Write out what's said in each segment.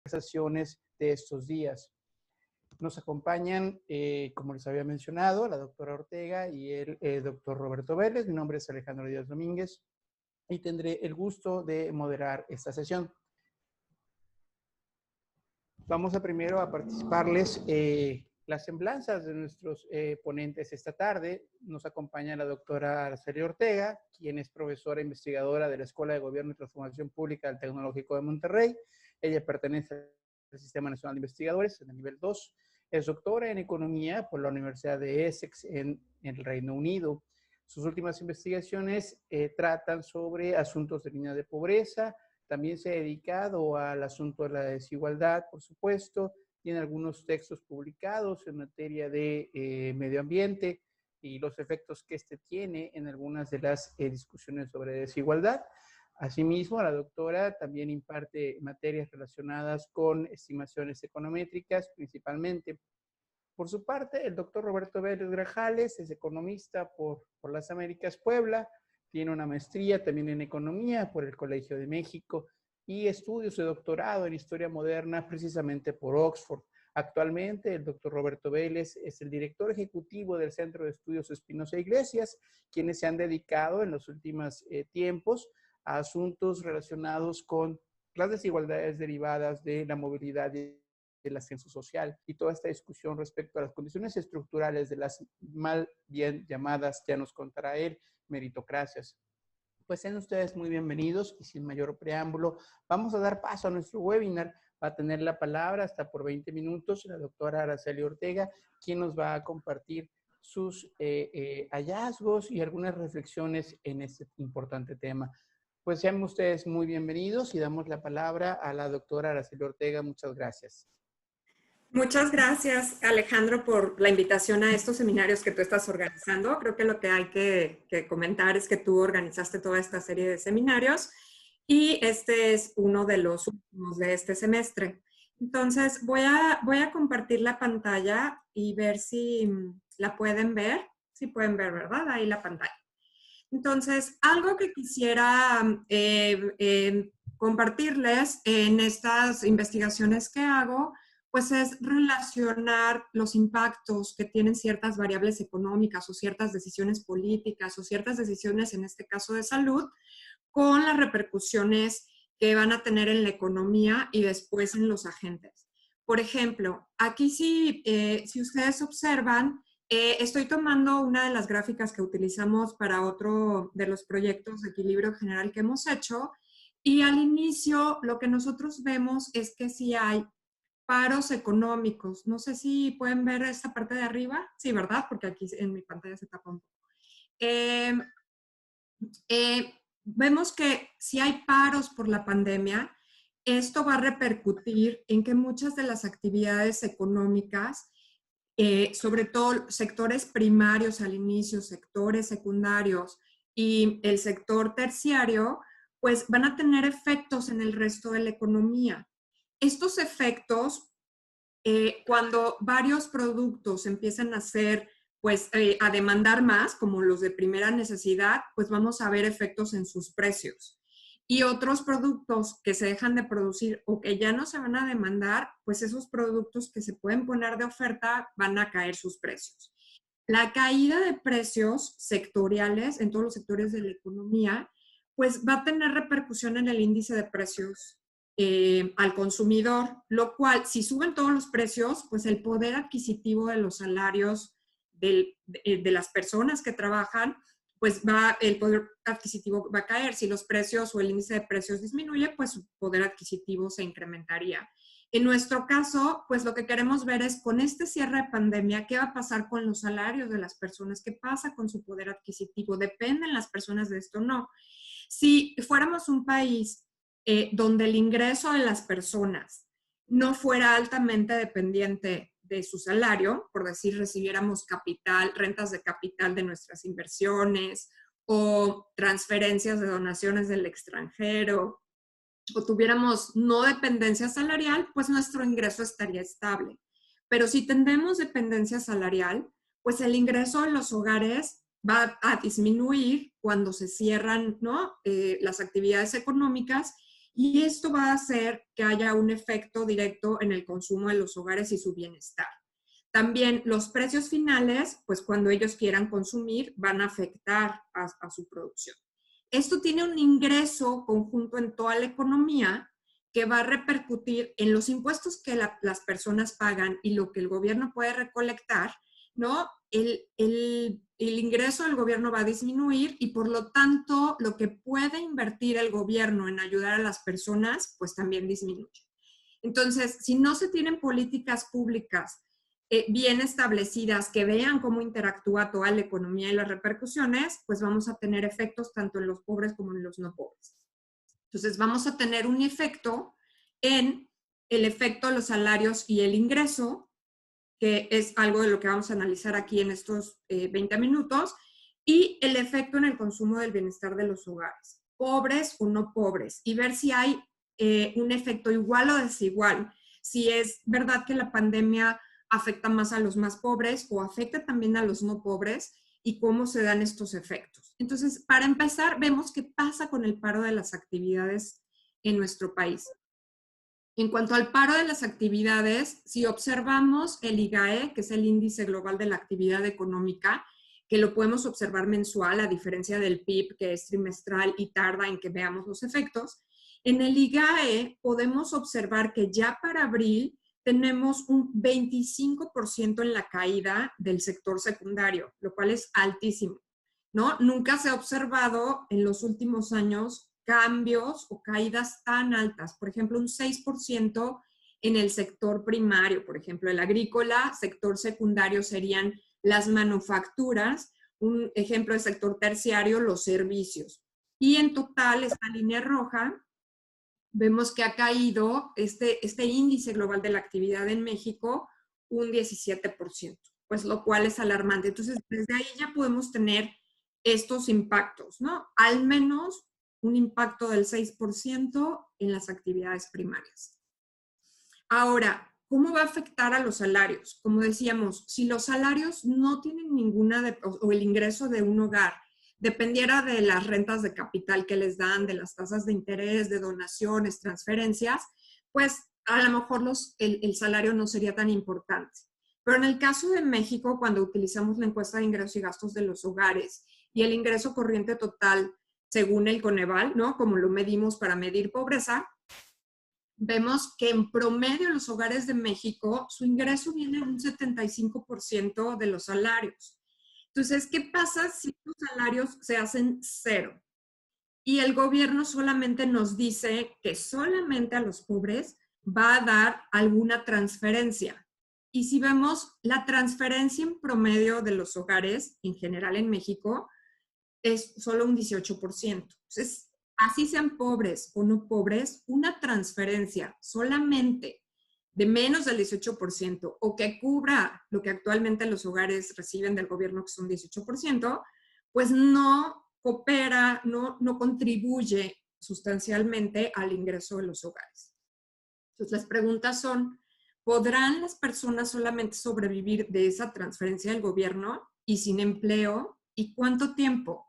conversaciones de estos días. Nos acompañan, como les había mencionado, la doctora Ortega y el doctor Roberto Vélez. Mi nombre es Alejandro Díaz Domínguez y tendré el gusto de moderar esta sesión. Vamos a primero a participarles las semblanzas de nuestros ponentes esta tarde. Nos acompaña la doctora Araceli Ortega, quien es profesora e investigadora de la Escuela de Gobierno y Transformación Pública del Tecnológico de Monterrey. Ella pertenece al Sistema Nacional de Investigadores en el nivel 2. Es doctora en Economía por la Universidad de Essex en el Reino Unido. Sus últimas investigaciones tratan sobre asuntos de línea de pobreza. También se ha dedicado al asunto de la desigualdad, por supuesto. Tiene algunos textos publicados en materia de medio ambiente y los efectos que este tiene en algunas de las discusiones sobre desigualdad. Asimismo, la doctora también imparte materias relacionadas con estimaciones econométricas, principalmente. Por su parte, el doctor Roberto Vélez Grajales es economista por las Américas Puebla, tiene una maestría también en economía por el Colegio de México y estudios de doctorado en historia moderna precisamente por Oxford. Actualmente, el doctor Roberto Vélez es el director ejecutivo del Centro de Estudios Espinosa Iglesias, quienes se han dedicado en los últimos tiempos a asuntos relacionados con las desigualdades derivadas de la movilidad y del ascenso social y toda esta discusión respecto a las condiciones estructurales de las mal bien llamadas, ya nos contará él, meritocracias. Pues sean ustedes muy bienvenidos y sin mayor preámbulo, vamos a dar paso a nuestro webinar. Va a tener la palabra hasta por 20 minutos la doctora Araceli Ortega, quien nos va a compartir sus hallazgos y algunas reflexiones en este importante tema. Pues sean ustedes muy bienvenidos y damos la palabra a la doctora Araceli Ortega. Muchas gracias. Muchas gracias, Alejandro, por la invitación a estos seminarios que tú estás organizando. Creo que lo que hay que comentar es que tú organizaste toda esta serie de seminarios y este es uno de los últimos de este semestre. Entonces, voy a compartir la pantalla y ver si la pueden ver. Sí pueden ver, ¿verdad? Ahí la pantalla. Entonces, algo que quisiera compartirles en estas investigaciones que hago, pues es relacionar los impactos que tienen ciertas variables económicas o ciertas decisiones políticas o ciertas decisiones, en este caso de salud, con las repercusiones que van a tener en la economía y después en los agentes. Por ejemplo, aquí si ustedes observan, estoy tomando una de las gráficas que utilizamos para otro de los proyectos de equilibrio general que hemos hecho, y al inicio lo que nosotros vemos es que sí hay paros económicos. No sé si pueden ver esta parte de arriba. Sí, ¿verdad? Porque aquí en mi pantalla se tapa un poco. Vemos que si hay paros por la pandemia, esto va a repercutir en que muchas de las actividades económicas, sobre todo sectores primarios al inicio, sectores secundarios y el sector terciario, pues van a tener efectos en el resto de la economía. Estos efectos, cuando varios productos empiezan a ser, pues, a demandar más, como los de primera necesidad, pues vamos a ver efectos en sus precios. Y otros productos que se dejan de producir o que ya no se van a demandar, pues esos productos que se pueden poner de oferta van a caer sus precios. La caída de precios sectoriales en todos los sectores de la economía, pues va a tener repercusión en el índice de precios al consumidor, lo cual, si suben todos los precios, pues el poder adquisitivo de los salarios de las personas que trabajan, pues el poder adquisitivo va a caer. Si los precios o el índice de precios disminuye, pues su poder adquisitivo se incrementaría. En nuestro caso, pues lo que queremos ver es con este cierre de pandemia, ¿qué va a pasar con los salarios de las personas? ¿Qué pasa con su poder adquisitivo? ¿Dependen las personas de esto o no? Si fuéramos un país donde el ingreso de las personas no fuera altamente dependiente de su salario, por decir, recibiéramos capital, rentas de capital de nuestras inversiones o transferencias de donaciones del extranjero, o tuviéramos no dependencia salarial, pues nuestro ingreso estaría estable. Pero si tendemos dependencia salarial, pues el ingreso de los hogares va a disminuir cuando se cierran, ¿no? Las actividades económicas, y esto va a hacer que haya un efecto directo en el consumo de los hogares y su bienestar. También los precios finales, pues cuando ellos quieran consumir, van a afectar a su producción. Esto tiene un ingreso conjunto en toda la economía que va a repercutir en los impuestos que las personas pagan y lo que el gobierno puede recolectar, ¿no? El ingreso del gobierno va a disminuir y por lo tanto lo que puede invertir el gobierno en ayudar a las personas, pues también disminuye. Entonces, si no se tienen políticas públicas bien establecidas que vean cómo interactúa toda la economía y las repercusiones, pues vamos a tener efectos tanto en los pobres como en los no pobres. Entonces, vamos a tener un efecto en el efecto de los salarios y el ingreso, que es algo de lo que vamos a analizar aquí en estos 20 minutos, y el efecto en el consumo del bienestar de los hogares, pobres o no pobres, y ver si hay un efecto igual o desigual, si es verdad que la pandemia afecta más a los más pobres o afecta también a los no pobres y cómo se dan estos efectos. Entonces, para empezar, vemos qué pasa con el paro de las actividades en nuestro país. En cuanto al paro de las actividades, si observamos el IGAE, que es el Índice Global de la Actividad Económica, que lo podemos observar mensual, a diferencia del PIB, que es trimestral y tarda en que veamos los efectos, en el IGAE podemos observar que ya para abril tenemos un 25% en la caída del sector secundario, lo cual es altísimo, ¿no? Nunca se ha observado en los últimos años cambios o caídas tan altas. Por ejemplo, un 6% en el sector primario, por ejemplo, el agrícola, sector secundario serían las manufacturas, un ejemplo de sector terciario, los servicios. Y en total, esta línea roja, vemos que ha caído este índice global de la actividad en México un 17%, pues lo cual es alarmante. Entonces, desde ahí ya podemos tener estos impactos, ¿no? Al menos un impacto del 6% en las actividades primarias. Ahora, ¿cómo va a afectar a los salarios? Como decíamos, si los salarios no tienen ninguna, o el ingreso de un hogar dependiera de las rentas de capital que les dan, de las tasas de interés, de donaciones, transferencias, pues a lo mejor el salario no sería tan importante. Pero en el caso de México, cuando utilizamos la encuesta de ingresos y gastos de los hogares y el ingreso corriente total según el Coneval, ¿no? Como lo medimos para medir pobreza, vemos que en promedio los hogares de México, su ingreso viene de un 75% de los salarios. Entonces, ¿qué pasa si los salarios se hacen cero? Y el gobierno solamente nos dice que solamente a los pobres va a dar alguna transferencia. Y si vemos la transferencia en promedio de los hogares, en general en México, es solo un 18%. Entonces, así sean pobres o no pobres, una transferencia solamente de menos del 18% o que cubra lo que actualmente los hogares reciben del gobierno, que son 18%, pues no coopera, no contribuye sustancialmente al ingreso de los hogares. Entonces, las preguntas son, ¿podrán las personas solamente sobrevivir de esa transferencia del gobierno y sin empleo? ¿Y cuánto tiempo?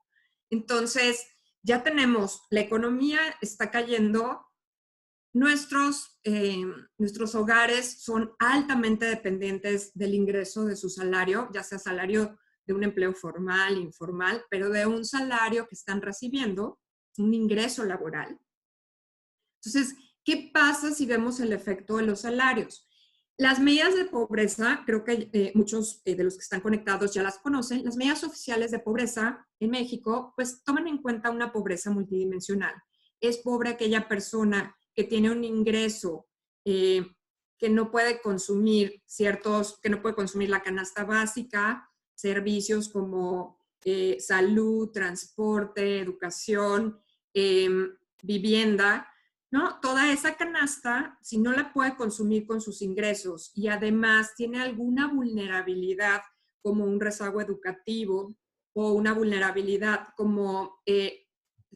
Entonces, ya tenemos, la economía está cayendo, nuestros hogares son altamente dependientes del ingreso de su salario, ya sea salario de un empleo formal, informal, pero de un salario que están recibiendo, un ingreso laboral. Entonces, ¿qué pasa si vemos el efecto de los salarios? Las medidas de pobreza, creo que muchos de los que están conectados ya las conocen, las medidas oficiales de pobreza en México, pues toman en cuenta una pobreza multidimensional. Es pobre aquella persona que tiene un ingreso que no puede consumir que no puede consumir la canasta básica, servicios como salud, transporte, educación, vivienda, ¿no? Toda esa canasta, si no la puede consumir con sus ingresos y además tiene alguna vulnerabilidad como un rezago educativo o una vulnerabilidad como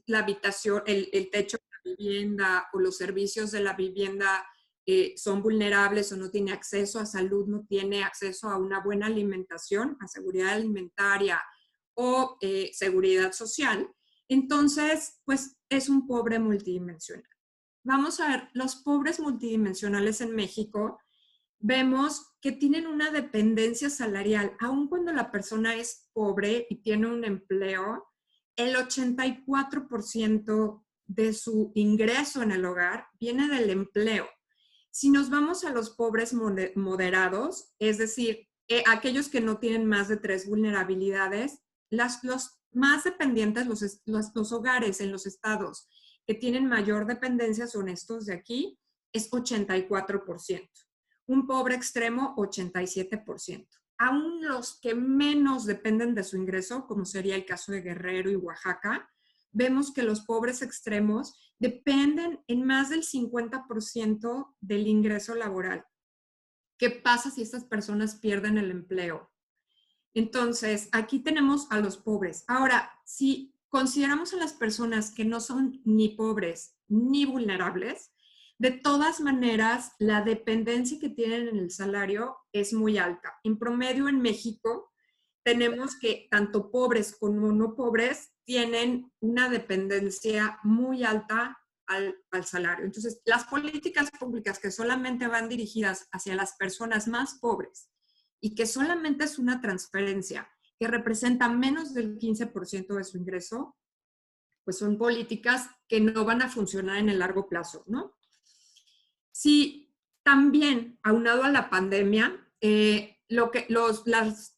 la habitación, el techo de la vivienda o los servicios de la vivienda son vulnerables o no tiene acceso a salud, no tiene acceso a una buena alimentación, a seguridad alimentaria o seguridad social, entonces, pues es un pobre multidimensional. vamos a ver, los pobres multidimensionales en México, vemos que tienen una dependencia salarial. Aun cuando la persona es pobre y tiene un empleo, el 84% de su ingreso en el hogar viene del empleo. Si nos vamos a los pobres moderados, es decir, aquellos que no tienen más de 3 vulnerabilidades, los más dependientes, los hogares en los estados que tienen mayor dependencia son estos de aquí, es 84%. Un pobre extremo, 87%. Aún los que menos dependen de su ingreso, como sería el caso de Guerrero y Oaxaca, vemos que los pobres extremos dependen en más del 50% del ingreso laboral. ¿Qué pasa si estas personas pierden el empleo? Entonces, aquí tenemos a los pobres. Ahora, si consideramos a las personas que no son ni pobres ni vulnerables, de todas maneras, la dependencia que tienen en el salario es muy alta. En promedio, en México, tenemos que tanto pobres como no pobres tienen una dependencia muy alta al salario. Entonces, las políticas públicas que solamente van dirigidas hacia las personas más pobres y que solamente es una transferencia que representa menos del 15% de su ingreso, pues son políticas que no van a funcionar en el largo plazo, ¿no? Sí, también, aunado a la pandemia, las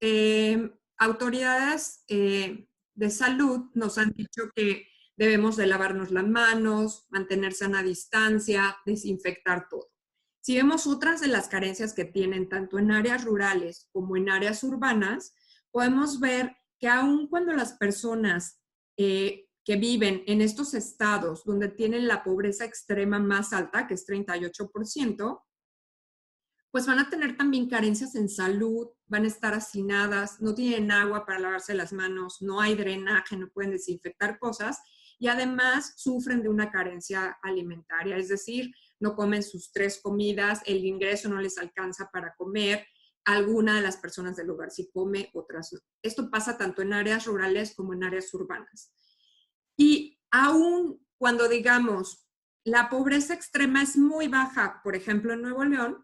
autoridades de salud nos han dicho que debemos de lavarnos las manos, mantener sana distancia, desinfectar todo. Si vemos otras de las carencias que tienen tanto en áreas rurales como en áreas urbanas, podemos ver que aun cuando las personas que viven en estos estados donde tienen la pobreza extrema más alta, que es 38%, pues van a tener también carencias en salud, van a estar hacinadas, no tienen agua para lavarse las manos, no hay drenaje, no pueden desinfectar cosas y además sufren de una carencia alimentaria, es decir, no comen sus 3 comidas, el ingreso no les alcanza para comer, alguna de las personas del lugar sí come, otras no. Esto pasa tanto en áreas rurales como en áreas urbanas. Y aún cuando digamos la pobreza extrema es muy baja, por ejemplo en Nuevo León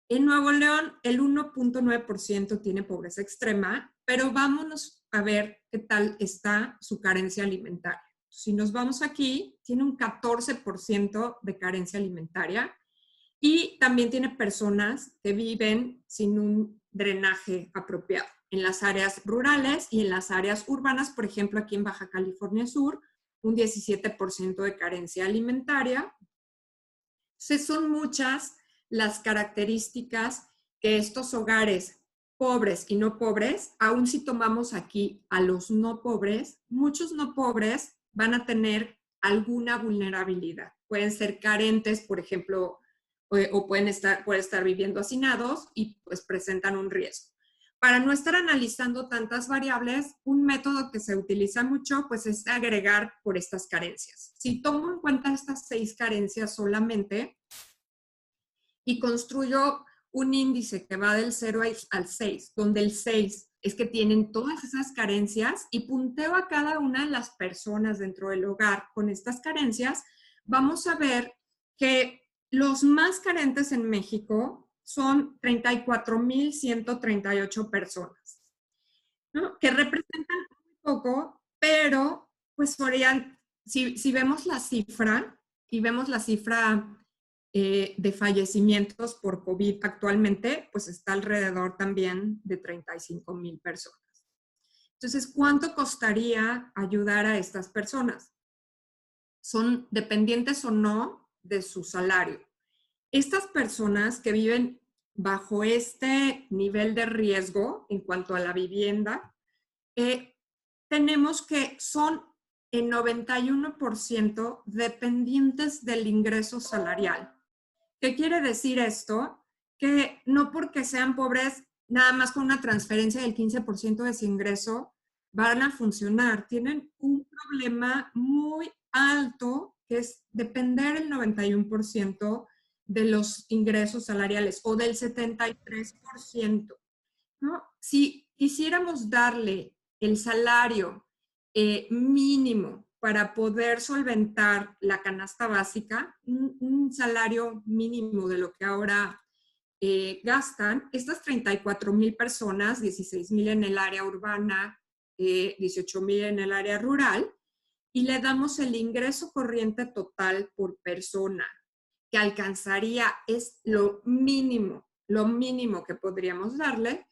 el 1.9% tiene pobreza extrema, pero vámonos a ver qué tal está su carencia alimentaria. Si nos vamos aquí, tiene un 14% de carencia alimentaria y también tiene personas que viven sin un drenaje apropiado en las áreas rurales y en las áreas urbanas, por ejemplo, aquí en Baja California Sur, un 17% de carencia alimentaria. Entonces, son muchas las características que estos hogares pobres y no pobres, aun si tomamos aquí a los no pobres, muchos no pobres van a tener alguna vulnerabilidad. Pueden ser carentes, por ejemplo, o pueden estar viviendo hacinados y pues presentan un riesgo. Para no estar analizando tantas variables, un método que se utiliza mucho pues es agregar por estas carencias. Si tomo en cuenta estas 6 carencias solamente y construyo un índice que va del 0 al 6, donde el 6 es que tienen todas esas carencias y punteo a cada una de las personas dentro del hogar con estas carencias, vamos a ver que los más carentes en México son 34,138 personas, ¿no? Que representan muy poco, pero pues podrían, si vemos la cifra y vemos la cifra de fallecimientos por COVID actualmente, pues está alrededor también de 35,000 personas. Entonces, ¿cuánto costaría ayudar a estas personas? Son dependientes o no de su salario. Estas personas que viven bajo este nivel de riesgo en cuanto a la vivienda, tenemos que son en 91% dependientes del ingreso salarial. ¿Qué quiere decir esto? Que no porque sean pobres, nada más con una transferencia del 15% de su ingreso, van a funcionar. Tienen un problema muy alto que es depender el 91% de los ingresos salariales o del 73%, ¿no? Si quisiéramos darle el salario mínimo para poder solventar la canasta básica, un salario mínimo de lo que ahora gastan, estas 34,000 personas, 16,000 en el área urbana, 18,000 en el área rural, y le damos el ingreso corriente total por persona, que alcanzaría, es lo mínimo que podríamos darle.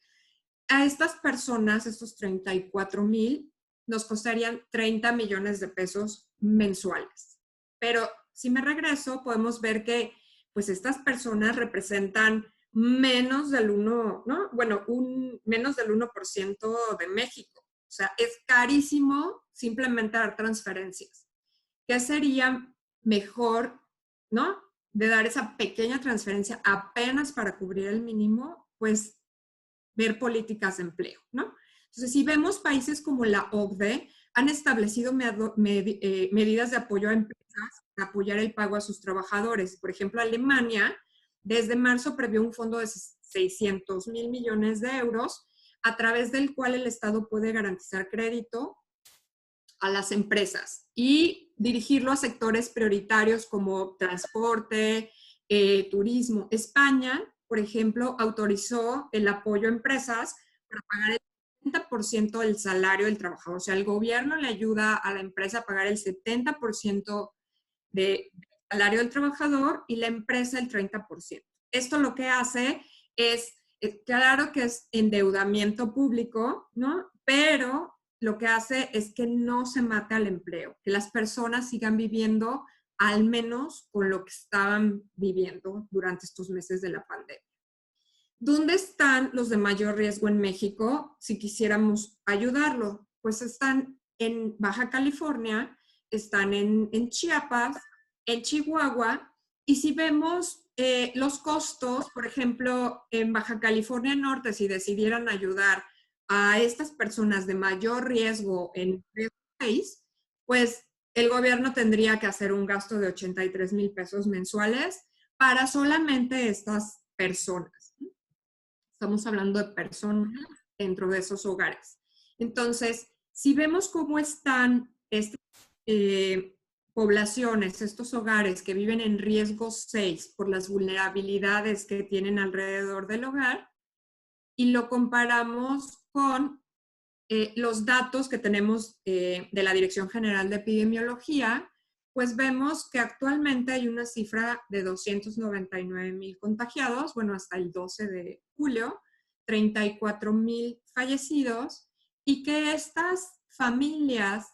A estas personas, estos 34,000, nos costarían 30 millones de pesos mensuales. Pero si me regreso, podemos ver que pues estas personas representan menos del 1, ¿no? Bueno, menos del 1% de México. O sea, es carísimo simplemente dar transferencias. ¿Qué sería mejor, ¿no? De dar esa pequeña transferencia apenas para cubrir el mínimo, pues ver políticas de empleo, ¿no? Entonces, si vemos países como la OCDE, han establecido medidas de apoyo a empresas para apoyar el pago a sus trabajadores. Por ejemplo, Alemania, desde marzo previó un fondo de 600,000 millones de euros, a través del cual el Estado puede garantizar crédito a las empresas y dirigirlo a sectores prioritarios como transporte, turismo. España, por ejemplo, autorizó el apoyo a empresas para pagar el 70% del salario del trabajador. O sea, el gobierno le ayuda a la empresa a pagar el 70% del salario del trabajador y la empresa el 30%. Esto lo que hace es, claro que es endeudamiento público, ¿no? Pero lo que hace es que no se mate al empleo, que las personas sigan viviendo al menos con lo que estaban viviendo durante estos meses de la pandemia. ¿Dónde están los de mayor riesgo en México si quisiéramos ayudarlo? Pues están en Baja California, están en Chiapas, en Chihuahua, y si vemos los costos, por ejemplo, en Baja California Norte, si decidieran ayudar a estas personas de mayor riesgo en riesgo 6, pues el gobierno tendría que hacer un gasto de 83,000 pesos mensuales para solamente estas personas. Estamos hablando de personas dentro de esos hogares. Entonces, si vemos cómo están estas poblaciones, estos hogares que viven en riesgo 6 por las vulnerabilidades que tienen alrededor del hogar, y lo comparamos con los datos que tenemos de la Dirección General de Epidemiología, pues vemos que actualmente hay una cifra de 299,000 contagiados, bueno, hasta el 12 de julio, 34,000 fallecidos, y que estas familias,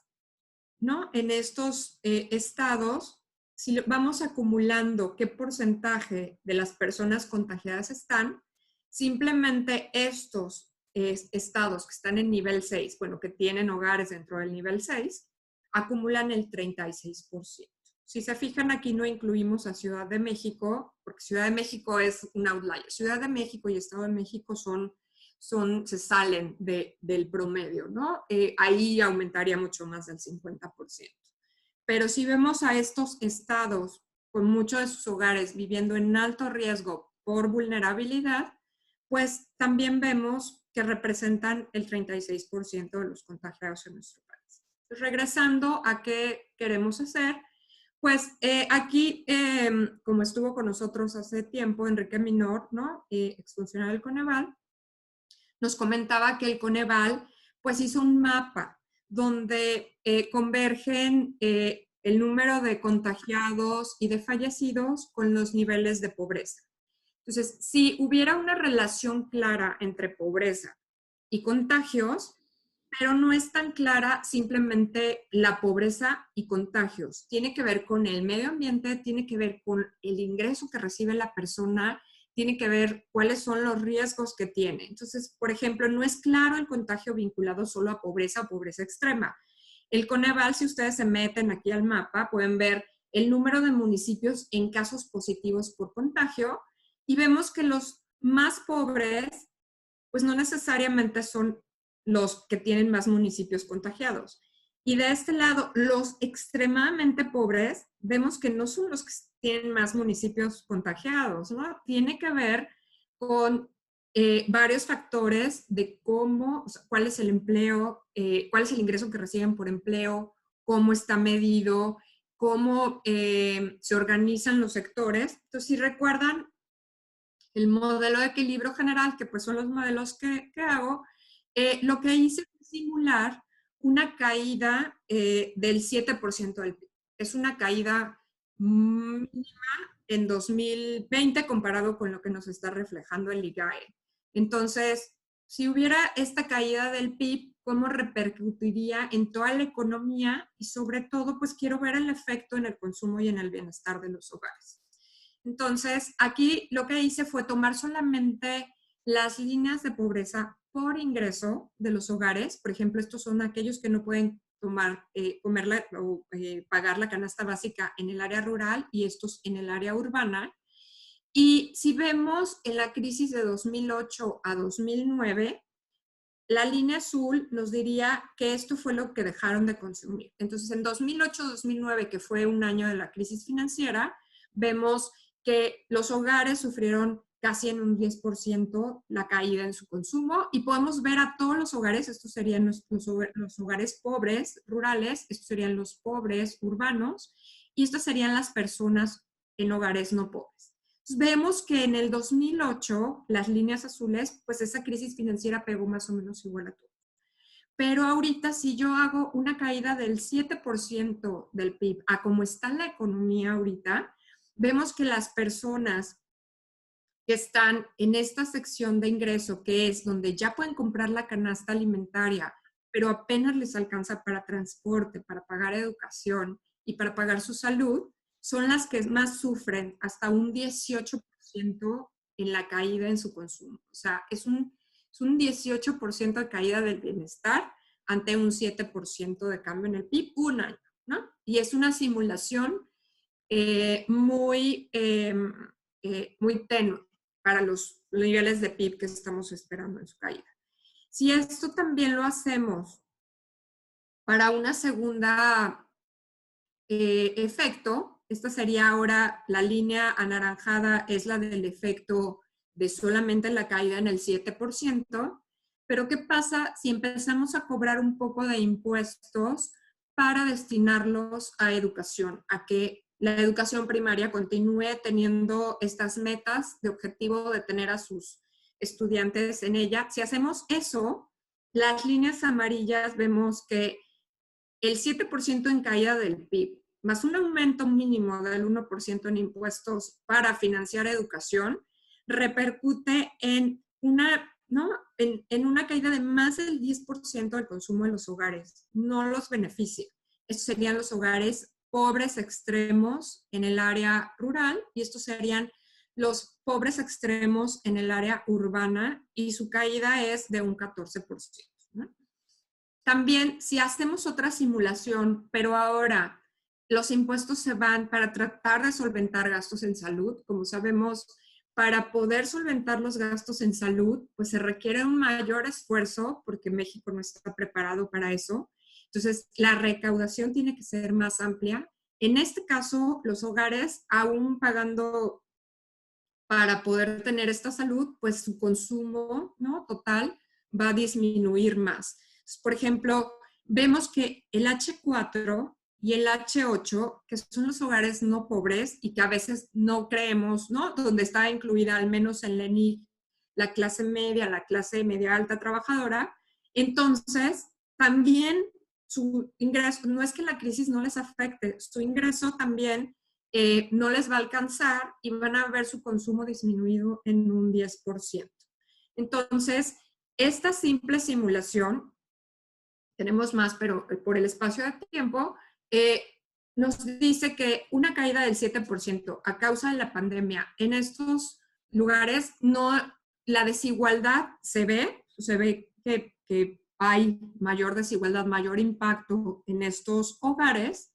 ¿no? En estos estados, si vamos acumulando qué porcentaje de las personas contagiadas están, simplemente estos estados que están en nivel 6, bueno, que tienen hogares dentro del nivel 6, acumulan el 36%. Si se fijan, aquí no incluimos a Ciudad de México, porque Ciudad de México es un outlier. Ciudad de México y Estado de México se salen del promedio, ¿no? Ahí aumentaría mucho más del 50%. Pero si vemos a estos estados con muchos de sus hogares viviendo en alto riesgo por vulnerabilidad, pues también vemos que representan el 36% de los contagiados en nuestro país. Entonces, regresando a qué queremos hacer, pues aquí, como estuvo con nosotros hace tiempo, Enrique Minor, ¿no? Exfuncionario del Coneval, nos comentaba que el Coneval pues hizo un mapa donde convergen el número de contagiados y de fallecidos con los niveles de pobreza. Entonces, si hubiera una relación clara entre pobreza y contagios, pero no es tan clara simplemente la pobreza y contagios. Tiene que ver con el medio ambiente, tiene que ver con el ingreso que recibe la persona, tiene que ver cuáles son los riesgos que tiene. Entonces, por ejemplo, no es claro el contagio vinculado solo a pobreza o pobreza extrema. El Coneval, si ustedes se meten aquí al mapa, pueden ver el número de municipios en casos positivos por contagio y vemos que los más pobres, pues no necesariamente son los que tienen más municipios contagiados. Y de este lado, los extremadamente pobres, vemos que no son los que tienen más municipios contagiados, ¿no? Tiene que ver con varios factores de cómo, o sea, cuál es el empleo, cuál es el ingreso que reciben por empleo cómo está medido, cómo se organizan los sectores. Entonces, si recuerdan el modelo de equilibrio general, que pues son los modelos que hago, lo que hice fue simular una caída del 7% del PIB. Es una caída mínima en 2020 comparado con lo que nos está reflejando el IGAE. Entonces, si hubiera esta caída del PIB, ¿cómo repercutiría en toda la economía? Y sobre todo, pues quiero ver el efecto en el consumo y en el bienestar de los hogares. Entonces, aquí lo que hice fue tomar solamente las líneas de pobreza por ingreso de los hogares. Por ejemplo, estos son aquellos que no pueden comer o pagar la canasta básica en el área rural y estos en el área urbana. Y si vemos en la crisis de 2008 a 2009, la línea azul nos diría que esto fue lo que dejaron de consumir. Entonces, en 2008-2009, que fue un año de la crisis financiera, vemos que los hogares sufrieron casi en un 10% la caída en su consumo y podemos ver a todos los hogares, estos serían los hogares pobres rurales, estos serían los pobres urbanos y estas serían las personas en hogares no pobres. Entonces, vemos que en el 2008 las líneas azules, pues esa crisis financiera pegó más o menos igual a todo. Pero ahorita si yo hago una caída del 7% del PIB a como está la economía ahorita, vemos que las personas que están en esta sección de ingreso, que es donde ya pueden comprar la canasta alimentaria, pero apenas les alcanza para transporte, para pagar educación y para pagar su salud, son las que más sufren, hasta un 18% en la caída en su consumo. O sea, es un 18% de caída del bienestar ante un 7% de cambio en el PIB, un año, ¿no? Y es una simulación muy tenue para los niveles de PIB que estamos esperando en su caída. Si esto también lo hacemos para una segunda efecto, esta sería ahora la línea anaranjada, es la del efecto de solamente la caída en el 7%, pero ¿qué pasa si empezamos a cobrar un poco de impuestos para destinarlos a educación, a que la educación primaria continúe teniendo estas metas de objetivo de tener a sus estudiantes en ella? Si hacemos eso, las líneas amarillas vemos que el 7% en caída del PIB, más un aumento mínimo del 1% en impuestos para financiar educación, repercute en una, ¿no? en una caída de más del 10% del consumo en los hogares. No los beneficia. Estos serían los hogares pobres extremos en el área rural y estos serían los pobres extremos en el área urbana y su caída es de un 14%. ¿No? También, si hacemos otra simulación, pero ahora los impuestos se van para tratar de solventar gastos en salud, como sabemos, para poder solventar los gastos en salud, pues se requiere un mayor esfuerzo porque México no está preparado para eso. Entonces, la recaudación tiene que ser más amplia. En este caso, los hogares, aún pagando para poder tener esta salud, pues su consumo, ¿no? total va a disminuir más. Por ejemplo, vemos que el H4 y el H8, que son los hogares no pobres y que a veces no creemos, ¿no? Donde está incluida al menos en la ENIC la clase media alta trabajadora, entonces también su ingreso, no es que la crisis no les afecte, su ingreso también no les va a alcanzar y van a ver su consumo disminuido en un 10%. Entonces, esta simple simulación, tenemos más, pero por el espacio de tiempo, nos dice que una caída del 7% a causa de la pandemia en estos lugares, no, la desigualdad se ve que hay mayor desigualdad, mayor impacto en estos hogares,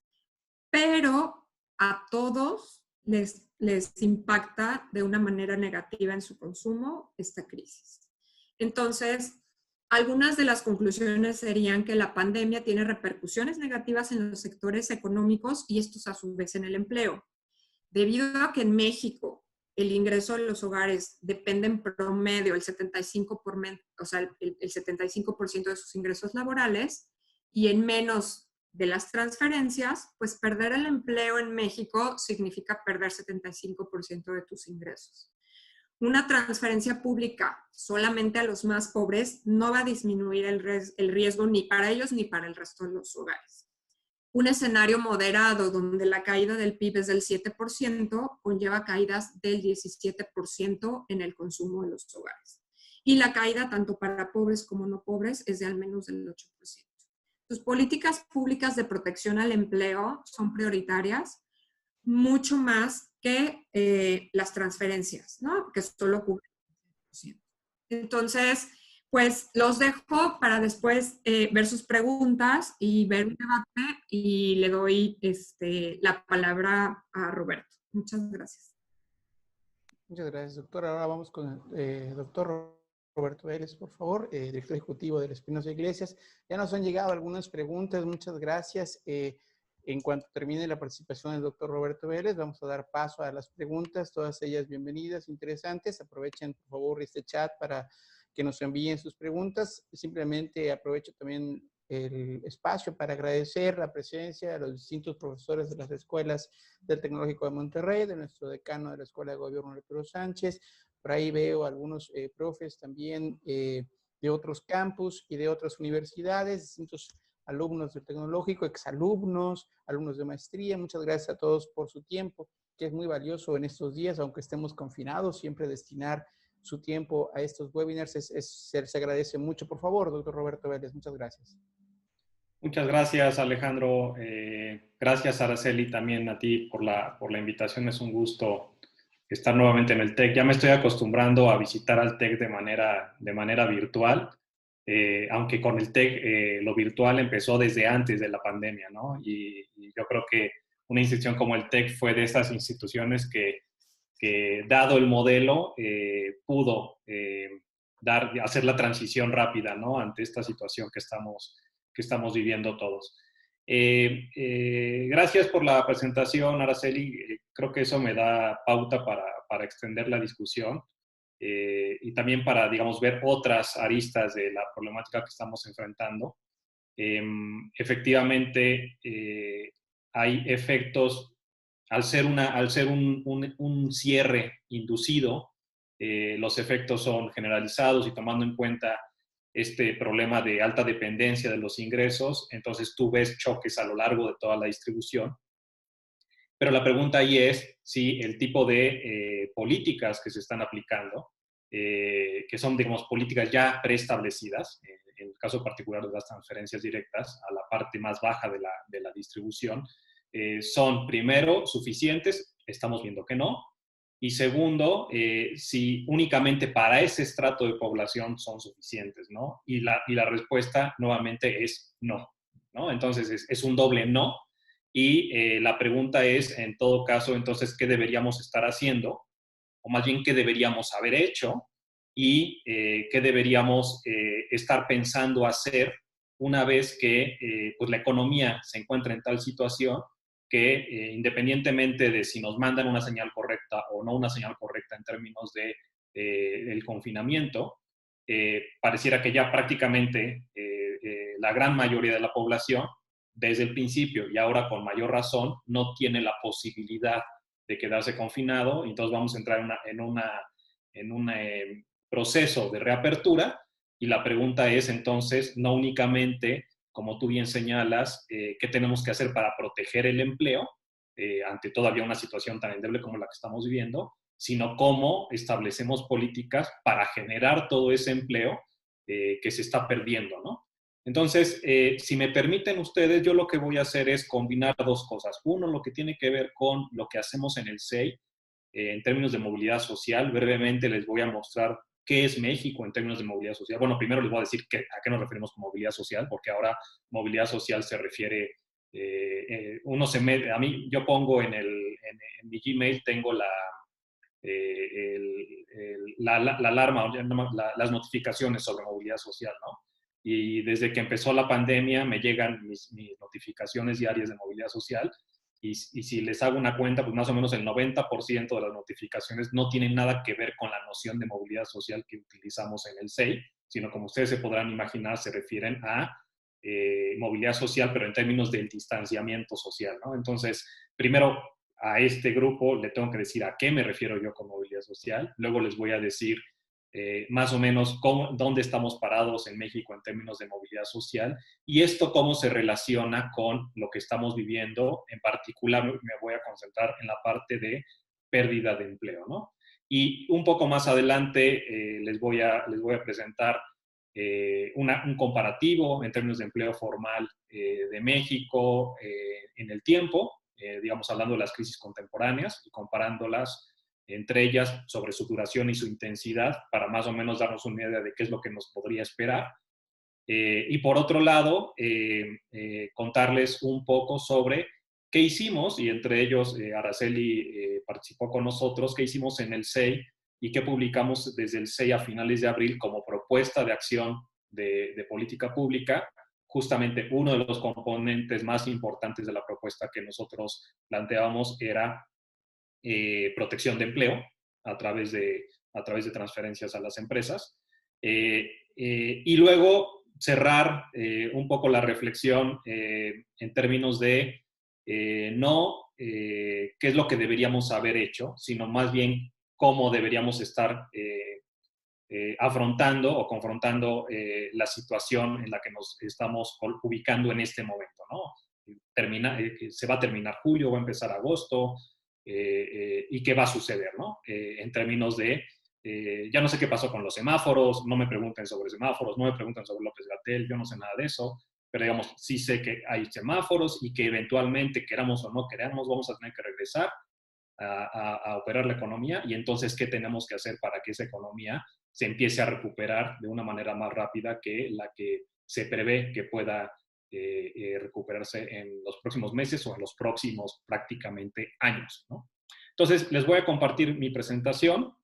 pero a todos les impacta de una manera negativa en su consumo esta crisis. Entonces, algunas de las conclusiones serían que la pandemia tiene repercusiones negativas en los sectores económicos y estos a su vez en el empleo. Debido a que en México el ingreso de los hogares depende en promedio el 75%, o sea, el 75% de sus ingresos laborales y en menos de las transferencias, pues perder el empleo en México significa perder 75% de tus ingresos. Una transferencia pública solamente a los más pobres no va a disminuir el riesgo ni para ellos ni para el resto de los hogares. Un escenario moderado donde la caída del PIB es del 7% conlleva caídas del 17% en el consumo de los hogares. Y la caída tanto para pobres como no pobres es de al menos del 8%. Sus políticas públicas de protección al empleo son prioritarias, mucho más que las transferencias, ¿no? Que solo cubren el 7%. Entonces, pues los dejo para después ver sus preguntas y ver un debate y le doy la palabra a Roberto. Muchas gracias. Muchas gracias, doctor. Ahora vamos con el doctor Roberto Vélez, por favor, director ejecutivo del Espinosa Iglesias. Ya nos han llegado algunas preguntas, muchas gracias. En cuanto termine la participación del doctor Roberto Vélez, vamos a dar paso a las preguntas, todas ellas bienvenidas, interesantes. Aprovechen, por favor, este chat para que nos envíen sus preguntas. Simplemente aprovecho también el espacio para agradecer la presencia de los distintos profesores de las escuelas del Tecnológico de Monterrey, de nuestro decano de la Escuela de Gobierno, Arturo Sánchez. Por ahí veo algunos profes también de otros campus y de otras universidades, distintos alumnos del Tecnológico, exalumnos, alumnos de maestría. Muchas gracias a todos por su tiempo, que es muy valioso en estos días, aunque estemos confinados, siempre destinar su tiempo a estos webinars se agradece mucho. Por favor, doctor Roberto Vélez, muchas gracias. Muchas gracias, Alejandro. Gracias, Araceli, también a ti por la invitación. Es un gusto estar nuevamente en el TEC. Ya me estoy acostumbrando a visitar al TEC de manera virtual, aunque con el TEC lo virtual empezó desde antes de la pandemia, ¿no? Y yo creo que una institución como el TEC fue de estas instituciones que dado el modelo, pudo hacer la transición rápida, ¿no? Ante esta situación que estamos viviendo todos. Gracias por la presentación, Araceli. Creo que eso me da pauta para extender la discusión y también para, digamos, ver otras aristas de la problemática que estamos enfrentando. Efectivamente, hay efectos, al ser un cierre inducido, los efectos son generalizados y tomando en cuenta este problema de alta dependencia de los ingresos, entonces tú ves choques a lo largo de toda la distribución. Pero la pregunta ahí es si el tipo de políticas que se están aplicando, que son, digamos, políticas ya preestablecidas, en el caso particular de las transferencias directas a la parte más baja de la distribución, son, primero, suficientes, estamos viendo que no, y segundo, si únicamente para ese estrato de población son suficientes, ¿no? Y la respuesta nuevamente es no, ¿no? Entonces es un doble no, y la pregunta es, en todo caso, entonces, ¿qué deberíamos estar haciendo? O más bien, ¿qué deberíamos haber hecho? Y qué deberíamos estar pensando hacer una vez que pues la economía se encuentra en tal situación que independientemente de si nos mandan una señal correcta o no una señal correcta en términos del confinamiento, pareciera que ya prácticamente la gran mayoría de la población, desde el principio y ahora con mayor razón, no tiene la posibilidad de quedarse confinado, entonces vamos a entrar en un proceso de reapertura y la pregunta es entonces no únicamente, como tú bien señalas, qué tenemos que hacer para proteger el empleo ante todavía una situación tan endeble como la que estamos viviendo, sino cómo establecemos políticas para generar todo ese empleo que se está perdiendo, ¿no? Entonces, si me permiten ustedes, yo lo que voy a hacer es combinar dos cosas. Uno, lo que tiene que ver con lo que hacemos en el SEI, en términos de movilidad social. Brevemente les voy a mostrar qué es México en términos de movilidad social. Bueno, primero les voy a decir a qué nos referimos con movilidad social, porque ahora movilidad social se refiere, a mí, yo pongo en mi Gmail, tengo la alarma, las notificaciones sobre movilidad social, ¿no? Y desde que empezó la pandemia me llegan mis notificaciones diarias de movilidad social y si les hago una cuenta, pues más o menos el 90% de las notificaciones no tienen nada que ver con la noción de movilidad social que utilizamos en el SEI, sino como ustedes se podrán imaginar, se refieren a movilidad social, pero en términos del distanciamiento social, ¿no? Entonces, primero a este grupo le tengo que decir a qué me refiero yo con movilidad social, luego les voy a decir más o menos dónde estamos parados en México en términos de movilidad social y esto cómo se relaciona con lo que estamos viviendo. En particular me voy a concentrar en la parte de pérdida de empleo, ¿no? Y un poco más adelante les voy a presentar un comparativo en términos de empleo formal de México en el tiempo, digamos hablando de las crisis contemporáneas y comparándolas entre ellas sobre su duración y su intensidad para más o menos darnos una idea de qué es lo que nos podría esperar. Y por otro lado, contarles un poco sobre qué hicimos, y entre ellos Araceli participó con nosotros, qué hicimos en el SEI y qué publicamos desde el SEI a finales de abril como propuesta de acción de política pública. Justamente uno de los componentes más importantes de la propuesta que nosotros planteábamos era protección de empleo a través de transferencias a las empresas. Y luego cerrar un poco la reflexión en términos de no qué es lo que deberíamos haber hecho, sino más bien cómo deberíamos estar afrontando o confrontando la situación en la que nos estamos ubicando en este momento, ¿no? Se va a terminar julio, va a empezar agosto, y qué va a suceder, ¿no? En términos de, ya no sé qué pasó con los semáforos, no me pregunten sobre semáforos, no me pregunten sobre López-Gatell, yo no sé nada de eso, pero digamos, sí sé que hay semáforos y que eventualmente, queramos o no queramos, vamos a tener que regresar a operar la economía y entonces, ¿qué tenemos que hacer para que esa economía se empiece a recuperar de una manera más rápida que la que se prevé que pueda recuperarse en los próximos meses o en los próximos prácticamente años, ¿no? Entonces, les voy a compartir mi presentación.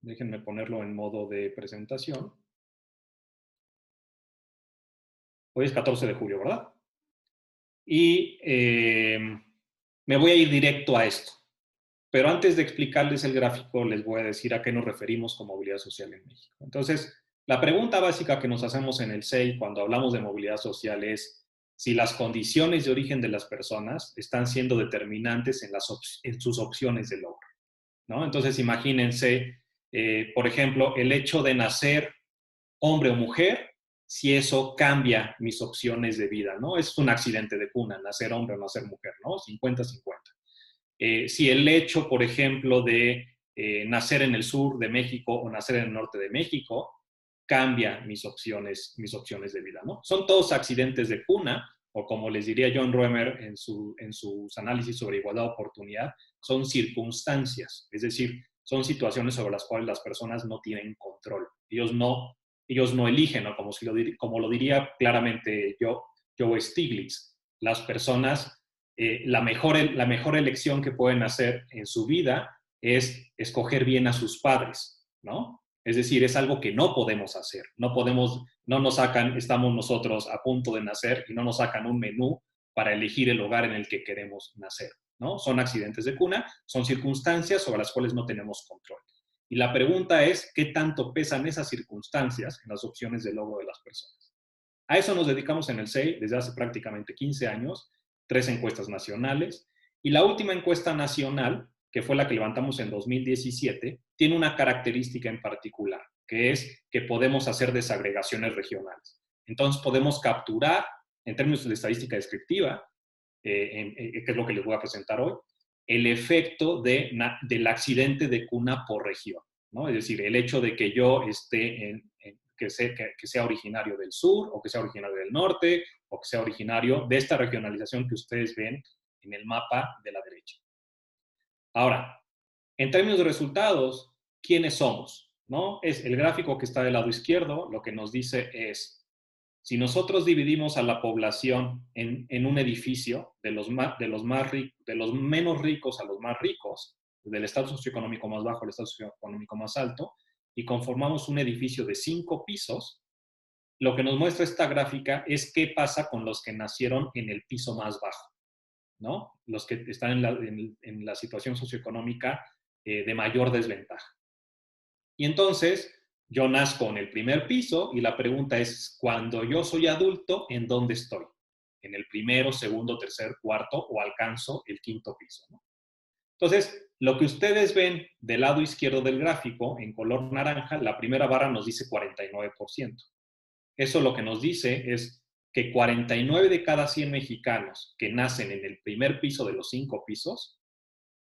Déjenme ponerlo en modo de presentación. Hoy es 14 de julio, ¿verdad? Y me voy a ir directo a esto. Pero antes de explicarles el gráfico, les voy a decir a qué nos referimos con movilidad social en México. Entonces, la pregunta básica que nos hacemos en el SEI cuando hablamos de movilidad social es si las condiciones de origen de las personas están siendo determinantes en sus opciones de logro, ¿no? Entonces, imagínense, por ejemplo, el hecho de nacer hombre o mujer, si eso cambia mis opciones de vida, ¿no? Es un accidente de cuna, nacer hombre o nacer mujer, ¿no? 50-50. Si el hecho, por ejemplo, de nacer en el sur de México o nacer en el norte de México, cambia mis opciones de vida, ¿no? Son todos accidentes de cuna, o como les diría John Roemer en sus análisis sobre igualdad de oportunidad, son circunstancias, es decir, son situaciones sobre las cuales las personas no tienen control. Ellos no eligen, ¿no? Como lo diría claramente Joe Stiglitz, las personas la mejor elección que pueden hacer en su vida es escoger bien a sus padres, ¿no? Es decir, es algo que no podemos hacer. No nos sacan, estamos nosotros a punto de nacer y no nos sacan un menú para elegir el hogar en el que queremos nacer, ¿no? Son accidentes de cuna, son circunstancias sobre las cuales no tenemos control. Y la pregunta es, ¿qué tanto pesan esas circunstancias en las opciones de logro de las personas? A eso nos dedicamos en el SEI desde hace prácticamente 15 años, 3 encuestas nacionales, y la última encuesta nacional, que fue la que levantamos en 2017, tiene una característica en particular, que es que podemos hacer desagregaciones regionales. Entonces podemos capturar, en términos de estadística descriptiva, que es lo que les voy a presentar hoy, el efecto del accidente de cuna por región, ¿no? Es decir, el hecho de que yo esté que sea originario del sur o que sea originario del norte o que sea originario de esta regionalización que ustedes ven en el mapa de la derecha. Ahora, en términos de resultados, ¿quiénes somos? ¿No? Es el gráfico que está del lado izquierdo, lo que nos dice es, si nosotros dividimos a la población en un edificio de los menos ricos a los más ricos, del estatus socioeconómico más bajo al estatus socioeconómico más alto, y conformamos un edificio de 5 pisos, lo que nos muestra esta gráfica es qué pasa con los que nacieron en el piso más bajo, ¿no? Los que están en la situación socioeconómica de mayor desventaja. Y entonces Yo nazco en el primer piso y la pregunta es, cuando yo soy adulto, ¿en dónde estoy? ¿En el primero, segundo, tercer, cuarto o alcanzo el quinto piso, ¿no? Entonces, lo que ustedes ven del lado izquierdo del gráfico, en color naranja, la primera barra nos dice 49%. Eso lo que nos dice es que 49 de cada 100 mexicanos que nacen en el primer piso de los 5 pisos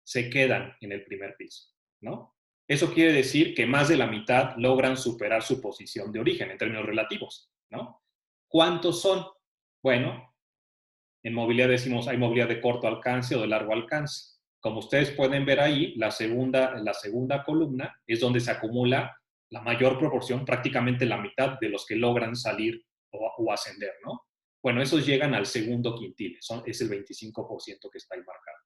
se quedan en el primer piso, ¿no? Eso quiere decir que más de la mitad logran superar su posición de origen en términos relativos, ¿no? ¿Cuántos son? Bueno, en movilidad decimos hay movilidad de corto alcance o de largo alcance. Como ustedes pueden ver ahí, la segunda columna es donde se acumula la mayor proporción, prácticamente la mitad de los que logran salir o ascender, ¿no? Bueno, esos llegan al segundo quintil, es el 25% que está ahí marcado.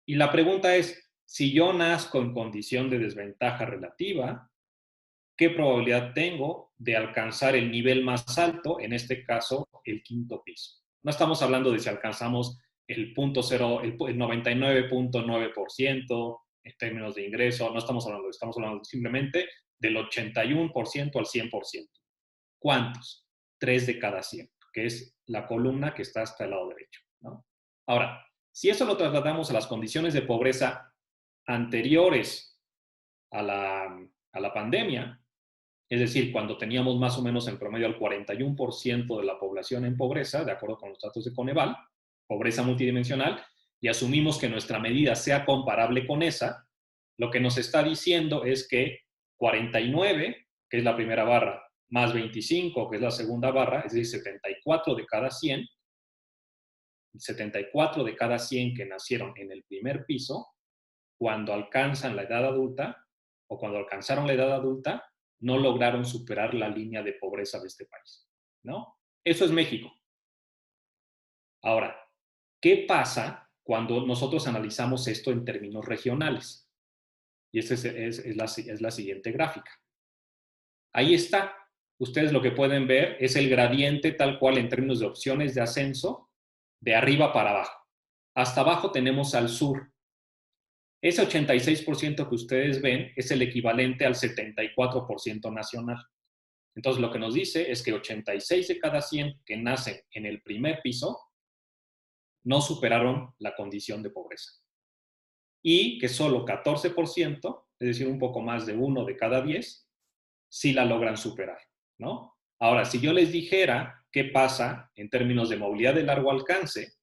Y la pregunta es, si yo nazco en condición de desventaja relativa, ¿qué probabilidad tengo de alcanzar el nivel más alto, en este caso, el quinto piso? No estamos hablando de si alcanzamos el 99.9% en términos de ingreso, no estamos hablando simplemente del 81% al 100%. ¿Cuántos? 3 de cada 100, que es la columna que está hasta el lado derecho, ¿no? Ahora, si eso lo trasladamos a las condiciones de pobreza anteriores a la pandemia, es decir, cuando teníamos más o menos en promedio el 41% de la población en pobreza, de acuerdo con los datos de Coneval, pobreza multidimensional, y asumimos que nuestra medida sea comparable con esa, lo que nos está diciendo es que 49, que es la primera barra, más 25, que es la segunda barra, es decir, 74 de cada 100, 74 de cada 100 que nacieron en el primer piso, cuando alcanzan la edad adulta, o cuando alcanzaron la edad adulta, no lograron superar la línea de pobreza de este país, ¿no? Eso es México. Ahora, ¿qué pasa cuando nosotros analizamos esto en términos regionales? Y esta es la siguiente gráfica. Ahí está. Ustedes lo que pueden ver es el gradiente tal cual en términos de opciones de ascenso, de arriba para abajo. Hasta abajo tenemos al sur. Ese 86% que ustedes ven es el equivalente al 74% nacional. Entonces, lo que nos dice es que 86 de cada 100 que nacen en el primer piso no superaron la condición de pobreza. Y que solo 14%, es decir, un poco más de 1 de cada 10, sí la logran superar, ¿no? Ahora, si yo les dijera qué pasa en términos de movilidad de largo alcance,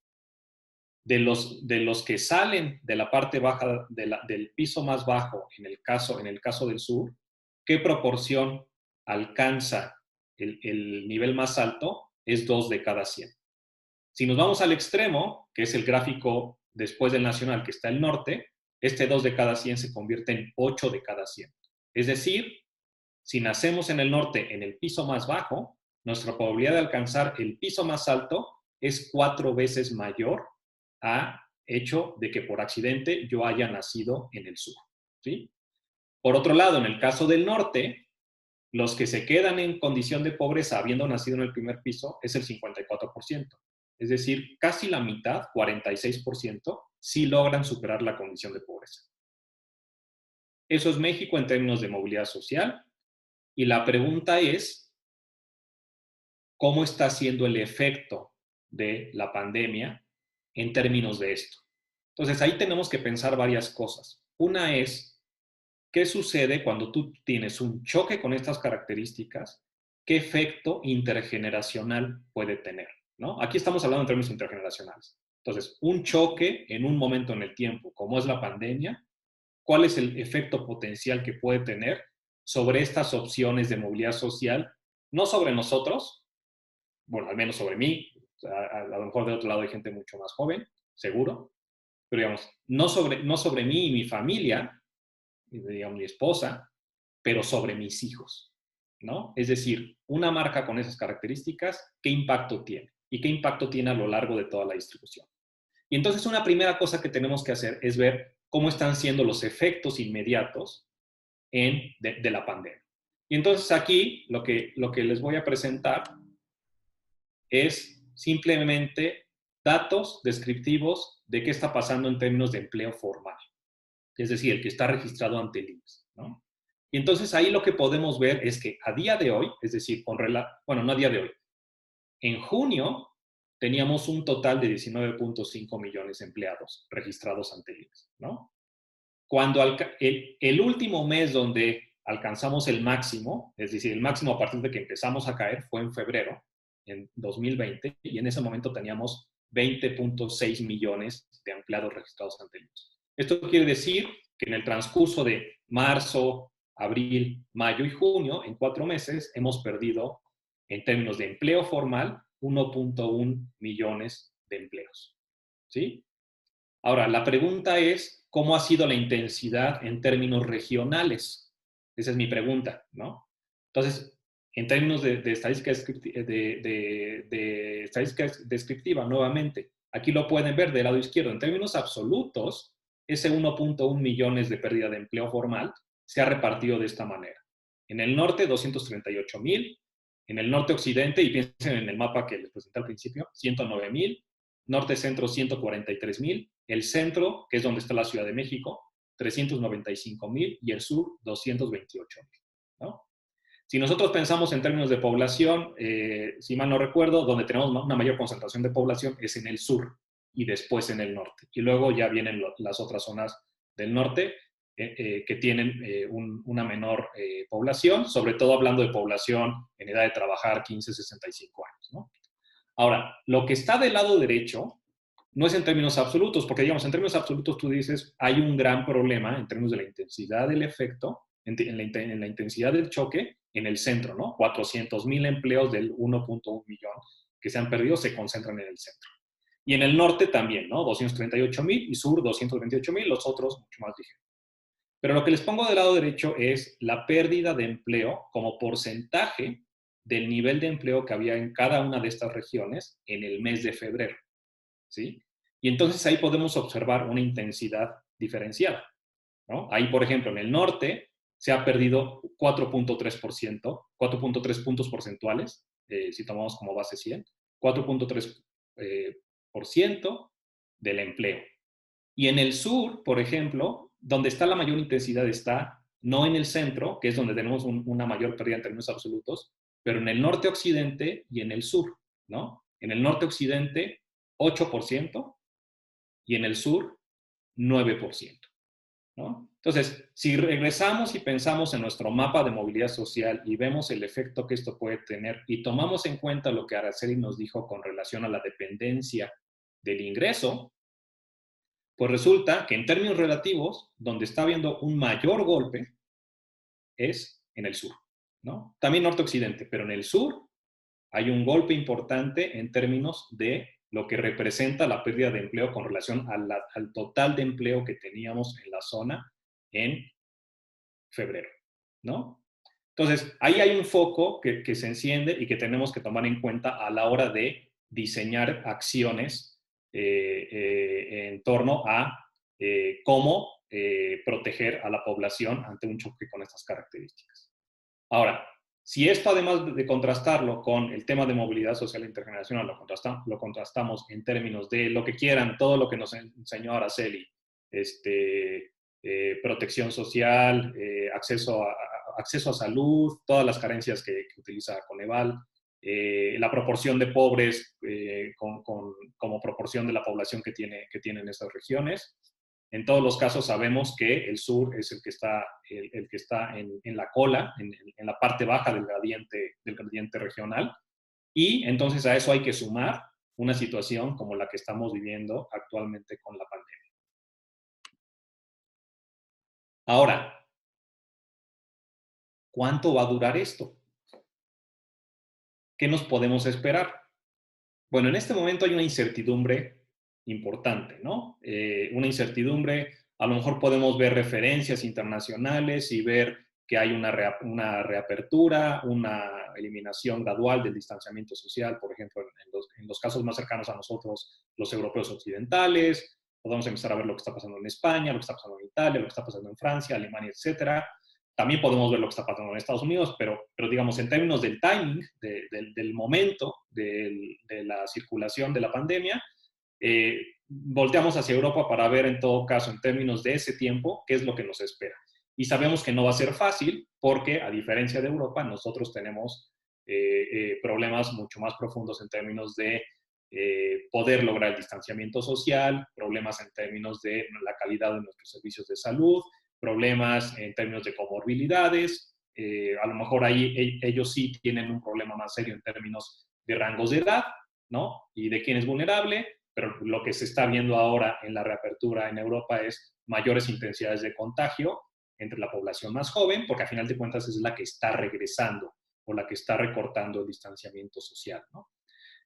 de los que salen de la parte baja del piso más bajo, en el caso del sur, ¿qué proporción alcanza el nivel más alto? Es 2 de cada 100. Si nos vamos al extremo, que es el gráfico después del nacional que está al norte, este 2 de cada 100 se convierte en 8 de cada 100. Es decir, si nacemos en el norte en el piso más bajo, nuestra probabilidad de alcanzar el piso más alto es 4 veces mayor a hecho de que por accidente yo haya nacido en el sur, ¿sí? Por otro lado, en el caso del norte, los que se quedan en condición de pobreza habiendo nacido en el primer piso es el 54%. Es decir, casi la mitad, 46%, sí logran superar la condición de pobreza. Eso es México en términos de movilidad social. Y la pregunta es, ¿cómo está siendo el efecto de la pandemia en términos de esto? Entonces, ahí tenemos que pensar varias cosas. Una es, ¿qué sucede cuando tú tienes un choque con estas características? ¿Qué efecto intergeneracional puede tener? ¿No? Aquí estamos hablando en términos intergeneracionales. Entonces, un choque en un momento en el tiempo, como es la pandemia, ¿cuál es el efecto potencial que puede tener sobre estas opciones de movilidad social? No sobre nosotros, bueno, al menos sobre mí, a lo mejor de otro lado hay gente mucho más joven, seguro, pero digamos, no sobre mí y mi familia, digamos, mi esposa, pero sobre mis hijos, ¿no? Es decir, una marca con esas características, ¿qué impacto tiene? ¿Y qué impacto tiene a lo largo de toda la distribución? Y entonces una primera cosa que tenemos que hacer es ver cómo están siendo los efectos inmediatos de la pandemia. Y entonces aquí lo que les voy a presentar es simplemente datos descriptivos de qué está pasando en términos de empleo formal, es decir, el que está registrado ante el IMSS, ¿no? Y entonces ahí lo que podemos ver es que a día de hoy, es decir, bueno, no a día de hoy, en junio teníamos un total de 19.5 millones de empleados registrados ante el IMSS, ¿no? Cuando el último mes donde alcanzamos el máximo, es decir, el máximo a partir de que empezamos a caer, fue en febrero, en 2020, y en ese momento teníamos 20.6 millones de empleados registrados ante el IMSS. Esto quiere decir que en el transcurso de marzo, abril, mayo y junio, en 4 meses, hemos perdido, en términos de empleo formal, 1.1 millones de empleos. ¿Sí? Ahora, la pregunta es, ¿cómo ha sido la intensidad en términos regionales? Esa es mi pregunta, ¿no? Entonces, en términos de estadística descriptiva, nuevamente, aquí lo pueden ver del lado izquierdo. En términos absolutos, ese 1.1 millones de pérdida de empleo formal se ha repartido de esta manera. En el norte, 238,000. En el norte-occidente, y piensen en el mapa que les presenté al principio, 109,000. Norte-centro, 143,000. El centro, que es donde está la Ciudad de México, 395,000. Y el sur, 228,000. ¿No? Si nosotros pensamos en términos de población, si mal no recuerdo, donde tenemos una mayor concentración de población es en el sur y después en el norte. Y luego ya vienen las otras zonas del norte que tienen una menor población, sobre todo hablando de población en edad de trabajar 15-65 años, ¿no? Ahora, lo que está del lado derecho no es en términos absolutos, porque digamos, en términos absolutos tú dices, hay un gran problema en términos de la intensidad del efecto, en la intensidad del choque en el centro, ¿no? 400,000 empleos del 1.1 millón que se han perdido se concentran en el centro. Y en el norte también, ¿no? 238,000 y sur 228,000, los otros mucho más ligeros. Pero lo que les pongo del lado derecho es la pérdida de empleo como porcentaje del nivel de empleo que había en cada una de estas regiones en el mes de febrero, ¿sí? Y entonces ahí podemos observar una intensidad diferenciada, ¿no? Ahí, por ejemplo, en el norte se ha perdido 4.3%, 4.3 puntos porcentuales, si tomamos como base 100, 4.3% del empleo. Y en el sur, por ejemplo, donde está la mayor intensidad está no en el centro, que es donde tenemos una mayor pérdida en términos absolutos, pero en el norte-occidente y en el sur, ¿no? En el norte-occidente, 8% y en el sur, 9%, ¿no? Entonces, si regresamos y pensamos en nuestro mapa de movilidad social y vemos el efecto que esto puede tener y tomamos en cuenta lo que Araceli nos dijo con relación a la dependencia del ingreso, pues resulta que en términos relativos, donde está habiendo un mayor golpe es en el sur, ¿no? También norte-occidente, pero en el sur hay un golpe importante en términos de lo que representa la pérdida de empleo con relación al total de empleo que teníamos en la zona en febrero, ¿no? Entonces, ahí hay un foco que se enciende y que tenemos que tomar en cuenta a la hora de diseñar acciones en torno a cómo proteger a la población ante un choque con estas características. Ahora, si esto además de contrastarlo con el tema de movilidad social intergeneracional, lo contrastamos en términos de lo que quieran, todo lo que nos enseñó Araceli, protección social, acceso a salud, todas las carencias que utiliza Coneval, la proporción de pobres como proporción de la población que tienen esas regiones. En todos los casos sabemos que el sur es el que está en la cola, en la parte baja del gradiente regional, y entonces a eso hay que sumar una situación como la que estamos viviendo actualmente con la pandemia. Ahora, ¿cuánto va a durar esto? ¿Qué nos podemos esperar? Bueno, en este momento hay una incertidumbre importante, ¿no? Una incertidumbre, a lo mejor podemos ver referencias internacionales y ver que hay una reapertura, una eliminación gradual del distanciamiento social, por ejemplo, en los casos más cercanos a nosotros, los europeos occidentales. Podemos empezar a ver lo que está pasando en España, lo que está pasando en Italia, lo que está pasando en Francia, Alemania, etcétera. También podemos ver lo que está pasando en Estados Unidos, pero digamos, en términos del timing, del momento de la circulación de la pandemia, volteamos hacia Europa para ver en todo caso, en términos de ese tiempo, qué es lo que nos espera. Y sabemos que no va a ser fácil porque, a diferencia de Europa, nosotros tenemos problemas mucho más profundos en términos de poder lograr el distanciamiento social, problemas en términos de la calidad de nuestros servicios de salud, problemas en términos de comorbilidades. A lo mejor ahí ellos sí tienen un problema más serio en términos de rangos de edad, ¿no? Y de quién es vulnerable, pero lo que se está viendo ahora en la reapertura en Europa es mayores intensidades de contagio entre la población más joven, porque a final de cuentas es la que está regresando o la que está recortando el distanciamiento social, ¿no?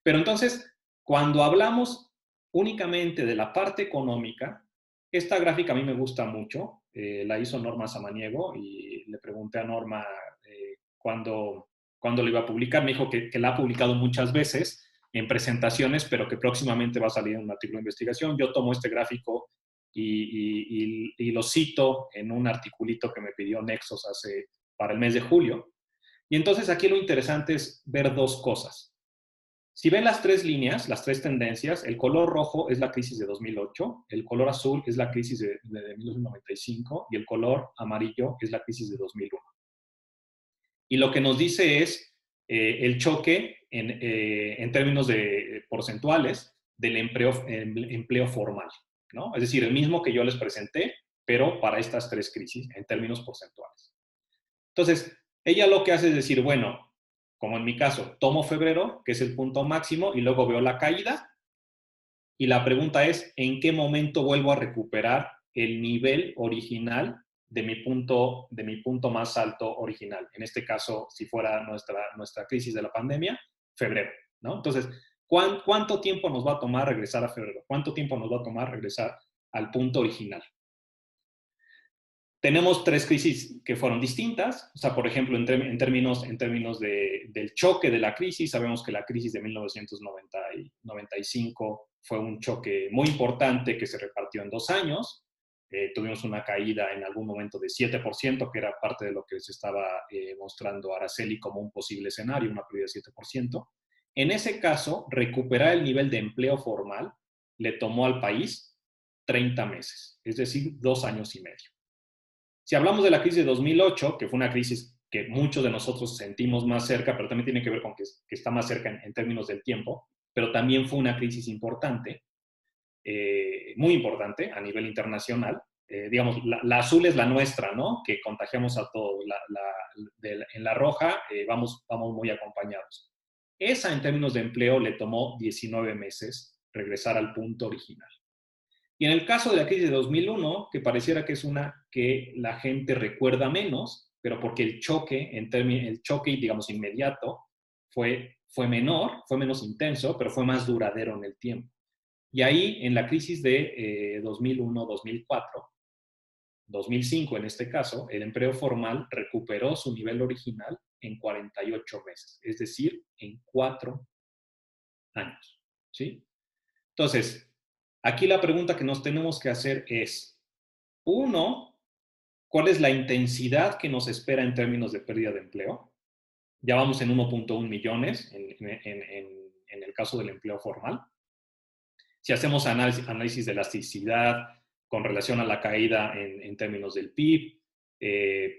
Pero entonces, cuando hablamos únicamente de la parte económica, esta gráfica a mí me gusta mucho, la hizo Norma Samaniego y le pregunté a Norma cuándo lo iba a publicar. Me dijo que la ha publicado muchas veces en presentaciones, pero que próximamente va a salir en un artículo de investigación. Yo tomo este gráfico y lo cito en un articulito que me pidió Nexos para el mes de julio. Y entonces aquí lo interesante es ver dos cosas. Si ven las tres líneas, las tres tendencias, el color rojo es la crisis de 2008, el color azul es la crisis de 1995 y el color amarillo es la crisis de 2001. Y lo que nos dice es el choque en términos de porcentuales del empleo formal, ¿no? Es decir, el mismo que yo les presenté, pero para estas tres crisis en términos porcentuales. Entonces, ella lo que hace es decir, bueno, como en mi caso, tomo febrero, que es el punto máximo, y luego veo la caída. Y la pregunta es, ¿en qué momento vuelvo a recuperar el nivel original de mi punto más alto original? En este caso, si fuera nuestra crisis de la pandemia, febrero, ¿no? Entonces, ¿cuánto tiempo nos va a tomar regresar a febrero? ¿Cuánto tiempo nos va a tomar regresar al punto original? Tenemos tres crisis que fueron distintas. O sea, por ejemplo, en términos del choque de la crisis, sabemos que la crisis de 1995 fue un choque muy importante que se repartió en 2 años. Tuvimos una caída en algún momento de 7%, que era parte de lo que se estaba mostrando Araceli como un posible escenario, una pérdida de 7%. En ese caso, recuperar el nivel de empleo formal le tomó al país 30 meses, es decir, 2 años y medio. Si hablamos de la crisis de 2008, que fue una crisis que muchos de nosotros sentimos más cerca, pero también tiene que ver con que está más cerca en términos del tiempo, pero también fue una crisis importante, muy importante a nivel internacional. Digamos, la azul es la nuestra, ¿no? Que contagiamos a todos. En la roja vamos muy acompañados. Esa, en términos de empleo, le tomó 19 meses regresar al punto original. Y en el caso de la crisis de 2001, que pareciera que es una que la gente recuerda menos, pero porque el choque, digamos, inmediato, fue menor, fue menos intenso, pero fue más duradero en el tiempo. Y ahí, en la crisis de 2001, 2004, 2005 en este caso, el empleo formal recuperó su nivel original en 48 meses, es decir, en 4 años. ¿Sí? Entonces, aquí la pregunta que nos tenemos que hacer es, uno, ¿cuál es la intensidad que nos espera en términos de pérdida de empleo? Ya vamos en 1.1 millones en el caso del empleo formal. Si hacemos análisis de elasticidad con relación a la caída en términos del PIB,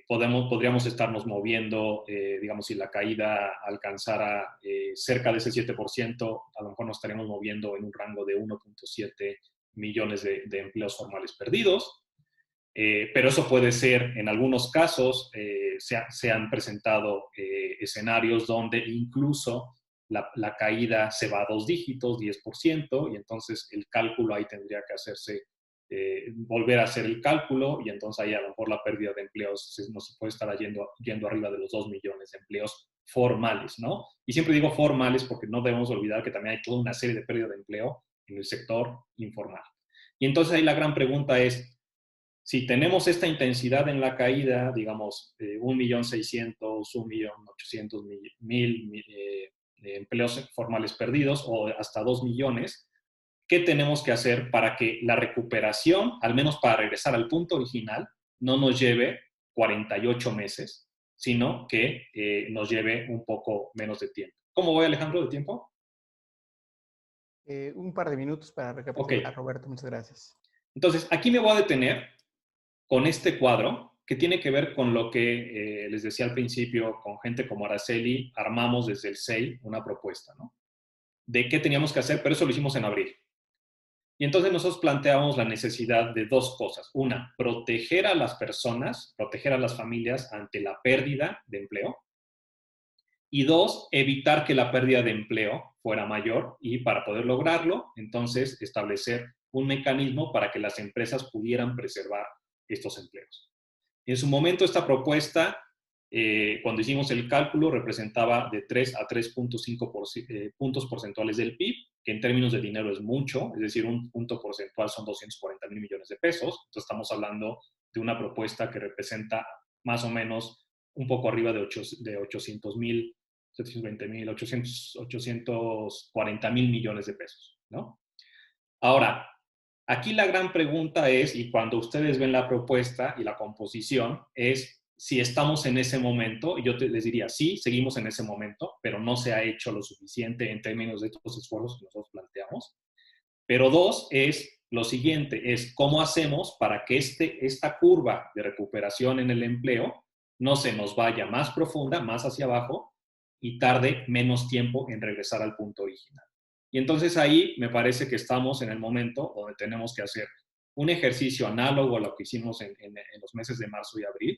podríamos estarnos moviendo, digamos, si la caída alcanzara cerca de ese 7%, a lo mejor nos estaríamos moviendo en un rango de 1.7 millones de empleos formales perdidos. Pero eso puede ser, en algunos casos, se han presentado escenarios donde incluso la caída se va a 2 dígitos, 10%, y entonces el cálculo ahí tendría que hacerse, volver a hacer el cálculo, y entonces ahí a lo mejor la pérdida de empleos no se puede estar yendo arriba de los 2 millones de empleos formales, ¿no? Y siempre digo formales porque no debemos olvidar que también hay toda una serie de pérdida de empleo en el sector informal. Y entonces ahí la gran pregunta es, si tenemos esta intensidad en la caída, digamos, 1.600.000, 1.800.000 empleos formales perdidos o hasta 2 millones, ¿qué tenemos que hacer para que la recuperación, al menos para regresar al punto original, no nos lleve 48 meses, sino que nos lleve un poco menos de tiempo? ¿Cómo voy, Alejandro, de tiempo? Un par de minutos para recapitular, okay. Roberto, muchas gracias. Entonces, aquí me voy a detener con este cuadro, que tiene que ver con lo que les decía al principio, con gente como Araceli, armamos desde el SEI una propuesta, ¿no? De qué teníamos que hacer, pero eso lo hicimos en abril. Y entonces nosotros planteamos la necesidad de dos cosas. Una, proteger a las personas, proteger a las familias ante la pérdida de empleo. Y dos, evitar que la pérdida de empleo fuera mayor y para poder lograrlo, entonces establecer un mecanismo para que las empresas pudieran preservar estos empleos. En su momento esta propuesta, cuando hicimos el cálculo, representaba de 3 a 3.5 puntos porcentuales del PIB, que en términos de dinero es mucho, es decir, un punto porcentual son 240,000 millones de pesos. Entonces estamos hablando de una propuesta que representa más o menos un poco arriba de 800,000, 720,000, 840,000 millones de pesos, ¿no? Ahora, aquí la gran pregunta es, y cuando ustedes ven la propuesta y la composición, es si estamos en ese momento, y yo les diría, sí, seguimos en ese momento, pero no se ha hecho lo suficiente en términos de estos esfuerzos que nosotros planteamos. Pero dos, es lo siguiente, es cómo hacemos para que esta curva de recuperación en el empleo no se nos vaya más profunda, más hacia abajo, y tarde menos tiempo en regresar al punto original. Y entonces ahí me parece que estamos en el momento donde tenemos que hacer un ejercicio análogo a lo que hicimos en los meses de marzo y abril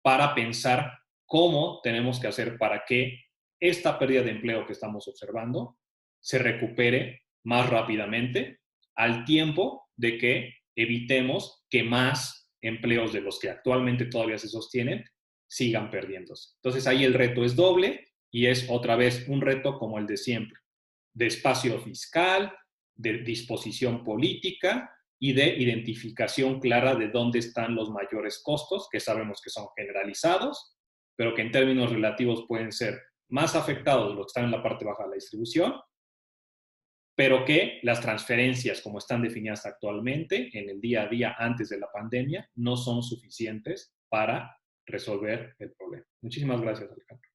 para pensar cómo tenemos que hacer para que esta pérdida de empleo que estamos observando se recupere más rápidamente al tiempo de que evitemos que más empleos de los que actualmente todavía se sostienen sigan perdiéndose. Entonces ahí el reto es doble y es otra vez un reto como el de siempre, de espacio fiscal, de disposición política y de identificación clara de dónde están los mayores costos, que sabemos que son generalizados, pero que en términos relativos pueden ser más afectados los que están en la parte baja de la distribución, pero que las transferencias, como están definidas actualmente, en el día a día antes de la pandemia, no son suficientes para resolver el problema. Muchísimas gracias, Alejandro.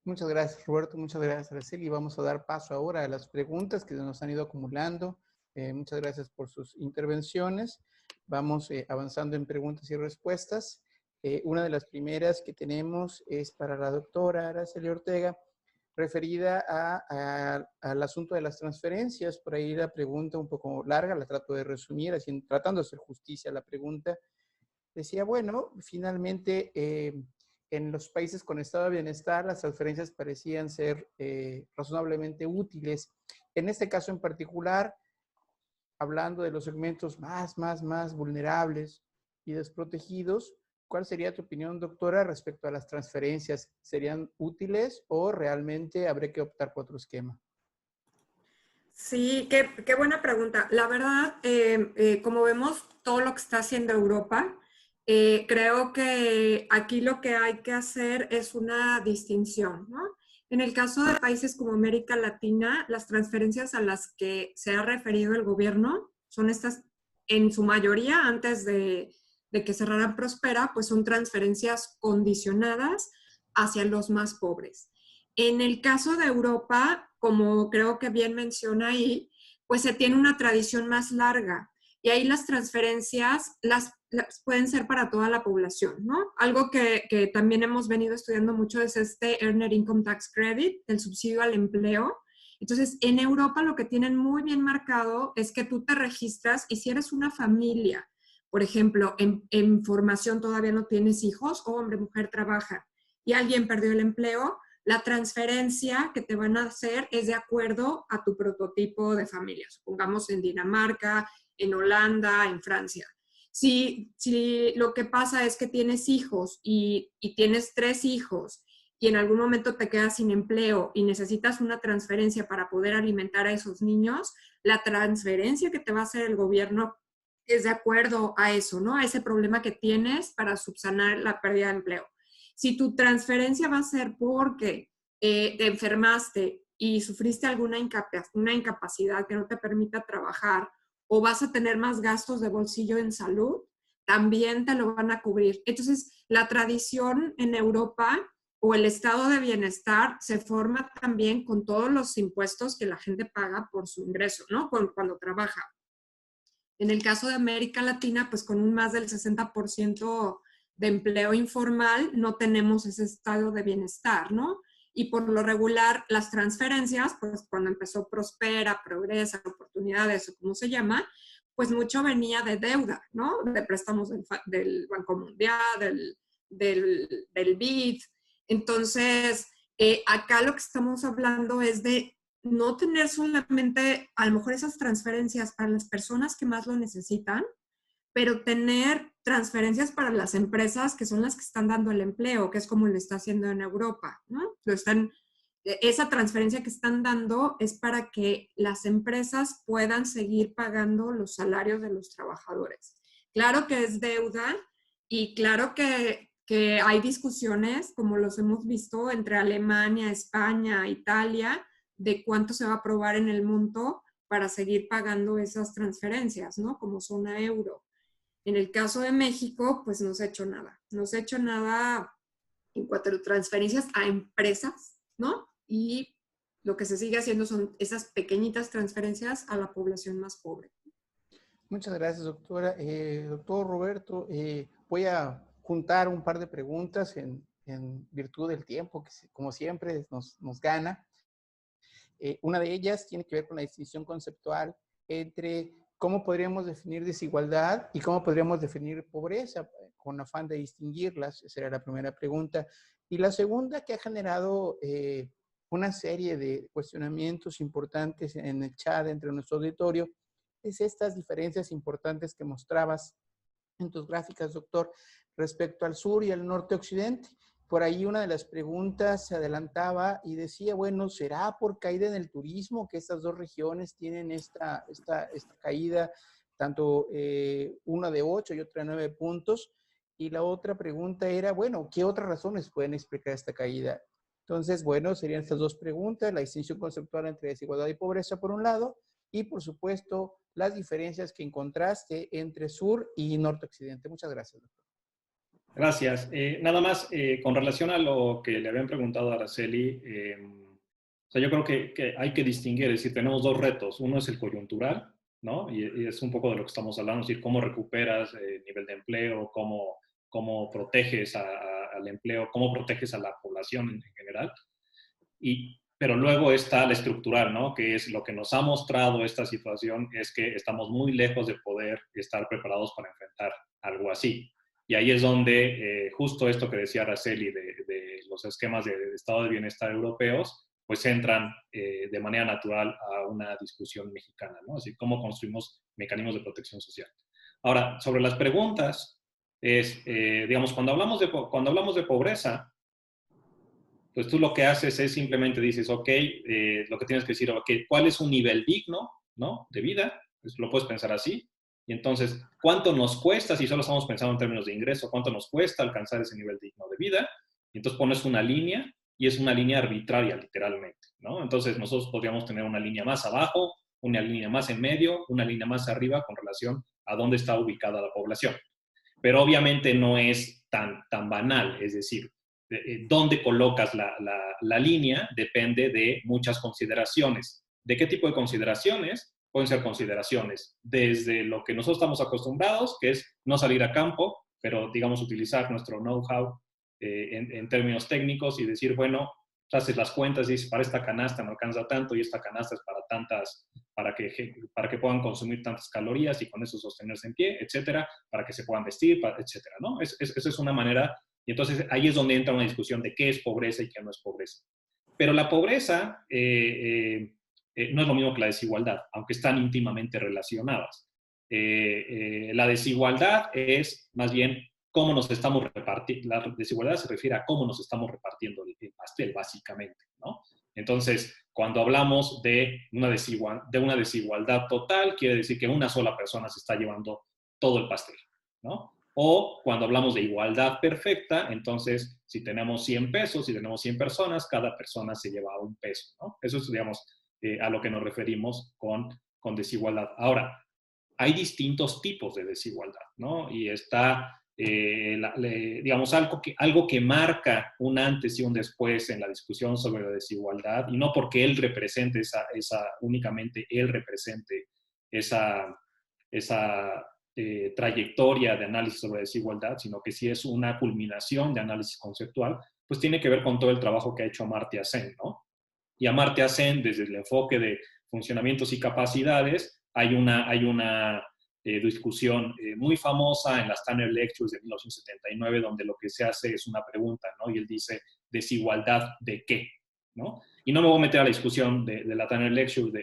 Muchas gracias, Roberto. Muchas gracias, Araceli. Vamos a dar paso ahora a las preguntas que nos han ido acumulando. Muchas gracias por sus intervenciones. Vamos avanzando en preguntas y respuestas. Una de las primeras que tenemos es para la doctora Araceli Ortega, referida al asunto de las transferencias. Por ahí la pregunta un poco larga, la trato de resumir, tratando de hacer justicia a la pregunta. Decía, bueno, finalmente en los países con estado de bienestar las transferencias parecían ser razonablemente útiles. En este caso en particular, hablando de los segmentos más vulnerables y desprotegidos, ¿cuál sería tu opinión, doctora, respecto a las transferencias? ¿Serían útiles o realmente habría que optar por otro esquema? Sí, qué buena pregunta. La verdad, como vemos todo lo que está haciendo Europa, creo que aquí lo que hay que hacer es una distinción, ¿no? En el caso de países como América Latina, las transferencias a las que se ha referido el gobierno son estas, en su mayoría, antes de que cerrara Prospera, pues son transferencias condicionadas hacia los más pobres. En el caso de Europa, como creo que bien menciona ahí, pues se tiene una tradición más larga y ahí las transferencias las pueden ser para toda la población, ¿no? Algo que también hemos venido estudiando mucho es este Earned Income Tax Credit, el subsidio al empleo. Entonces, en Europa lo que tienen muy bien marcado es que tú te registras y si eres una familia, por ejemplo, en formación todavía no tienes hijos, o hombre, mujer trabaja y alguien perdió el empleo, la transferencia que te van a hacer es de acuerdo a tu prototipo de familia, supongamos en Dinamarca, en Holanda, en Francia. Si lo que pasa es que tienes hijos y tienes 3 hijos y en algún momento te quedas sin empleo y necesitas una transferencia para poder alimentar a esos niños, la transferencia que te va a hacer el gobierno es de acuerdo a eso, ¿no? A ese problema que tienes para subsanar la pérdida de empleo. Si tu transferencia va a ser porque te enfermaste y sufriste alguna incapacidad que no te permita trabajar o vas a tener más gastos de bolsillo en salud, también te lo van a cubrir. Entonces, la tradición en Europa o el estado de bienestar se forma también con todos los impuestos que la gente paga por su ingreso, ¿no? Cuando trabaja. En el caso de América Latina, pues con un más del 60% de empleo informal, no tenemos ese estado de bienestar, ¿no? Y por lo regular, las transferencias, pues cuando empezó Prospera, Progresa, Oportunidades o como se llama, pues mucho venía de deuda, ¿no? De préstamos del Banco Mundial, del BID. Entonces, acá lo que estamos hablando es de no tener solamente a lo mejor esas transferencias para las personas que más lo necesitan, pero tener transferencias para las empresas que son las que están dando el empleo, que es como lo está haciendo en Europa, ¿no? Esa transferencia que están dando es para que las empresas puedan seguir pagando los salarios de los trabajadores. Claro que es deuda y claro que hay discusiones, como los hemos visto, entre Alemania, España, Italia, de cuánto se va a aprobar en el monto para seguir pagando esas transferencias, ¿no? Como zona euro. En el caso de México, pues no se ha hecho nada. No se ha hecho nada en cuanto a transferencias a empresas, ¿no? Y lo que se sigue haciendo son esas pequeñitas transferencias a la población más pobre. Muchas gracias, doctora. Doctor Roberto, voy a juntar un par de preguntas en virtud del tiempo, que como siempre nos gana. Una de ellas tiene que ver con la distinción conceptual entre cómo podríamos definir desigualdad y cómo podríamos definir pobreza, con afán de distinguirlas. Esa era la primera pregunta. Y la segunda, que ha generado una serie de cuestionamientos importantes en el chat entre nuestro auditorio, es estas diferencias importantes que mostrabas en tus gráficas, doctor, respecto al sur y al norte-occidente. Por ahí una de las preguntas se adelantaba y decía, bueno, ¿será por caída en el turismo que estas dos regiones tienen esta caída, tanto una de 8 y otra de 9 puntos? Y la otra pregunta era, bueno, ¿qué otras razones pueden explicar esta caída? Entonces, bueno, serían estas dos preguntas, la distinción conceptual entre desigualdad y pobreza por un lado, y por supuesto, las diferencias que encontraste entre sur y norte-occidente. Muchas gracias, doctor. Gracias. Nada más, con relación a lo que le habían preguntado a Araceli, o sea, yo creo que hay que distinguir, es decir, tenemos dos retos. Uno es el coyuntural, ¿no? Y es un poco de lo que estamos hablando, es decir, cómo recuperas el nivel de empleo, cómo proteges al empleo, cómo proteges a la población en general. Pero luego está la estructural, ¿no? Que es lo que nos ha mostrado esta situación, es que estamos muy lejos de poder estar preparados para enfrentar algo así. Y ahí es donde justo esto que decía Araceli de los esquemas de estado de bienestar europeos, pues entran de manera natural a una discusión mexicana, ¿no? Así cómo construimos mecanismos de protección social. Ahora, sobre las preguntas, digamos, cuando hablamos de pobreza, pues tú lo que haces es simplemente dices, ok, lo que tienes que decir, ok, ¿cuál es un nivel digno, ¿no? De vida? Pues lo puedes pensar así. Y entonces, ¿cuánto nos cuesta, si solo estamos pensando en términos de ingreso, cuánto nos cuesta alcanzar ese nivel digno de vida? Y entonces pones una línea y es una línea arbitraria, literalmente, ¿no? Entonces nosotros podríamos tener una línea más abajo, una línea más en medio, una línea más arriba con relación a dónde está ubicada la población. Pero obviamente no es tan banal, es decir, dónde colocas la línea depende de muchas consideraciones. ¿De qué tipo de consideraciones? Pueden ser consideraciones desde lo que nosotros estamos acostumbrados, que es no salir a campo, pero digamos utilizar nuestro know-how en términos técnicos y decir, bueno, haces las cuentas y dices, para esta canasta no alcanza tanto y esta canasta es para tantas, para que puedan consumir tantas calorías y con eso sostenerse en pie, etcétera, para que se puedan vestir, etcétera, ¿no? Esa es una manera. Y entonces ahí es donde entra una discusión de qué es pobreza y qué no es pobreza. Pero la pobreza no es lo mismo que la desigualdad, aunque están íntimamente relacionadas. La desigualdad es más bien cómo nos estamos repartiendo. La desigualdad se refiere a cómo nos estamos repartiendo el pastel, básicamente, ¿no? Entonces, cuando hablamos de una desigualdad total, quiere decir que una sola persona se está llevando todo el pastel, ¿no? O cuando hablamos de igualdad perfecta, entonces, si tenemos 100 pesos, si tenemos 100 personas, cada persona se lleva un peso, ¿no? Eso es, digamos, a lo que nos referimos con desigualdad. Ahora, hay distintos tipos de desigualdad, ¿no? Y está, digamos, algo que marca un antes y un después en la discusión sobre la desigualdad, y no porque él represente únicamente él represente esa trayectoria de análisis sobre desigualdad, sino que sí es una culminación de análisis conceptual, pues tiene que ver con todo el trabajo que ha hecho Amartya Sen, ¿no? Y Amartya Sen, desde el enfoque de funcionamientos y capacidades, hay una discusión muy famosa en las Tanner Lectures de 1979, donde lo que se hace es una pregunta, ¿no? Y él dice, ¿desigualdad de qué? ¿No? Y no me voy a meter a la discusión de la Tanner Lectures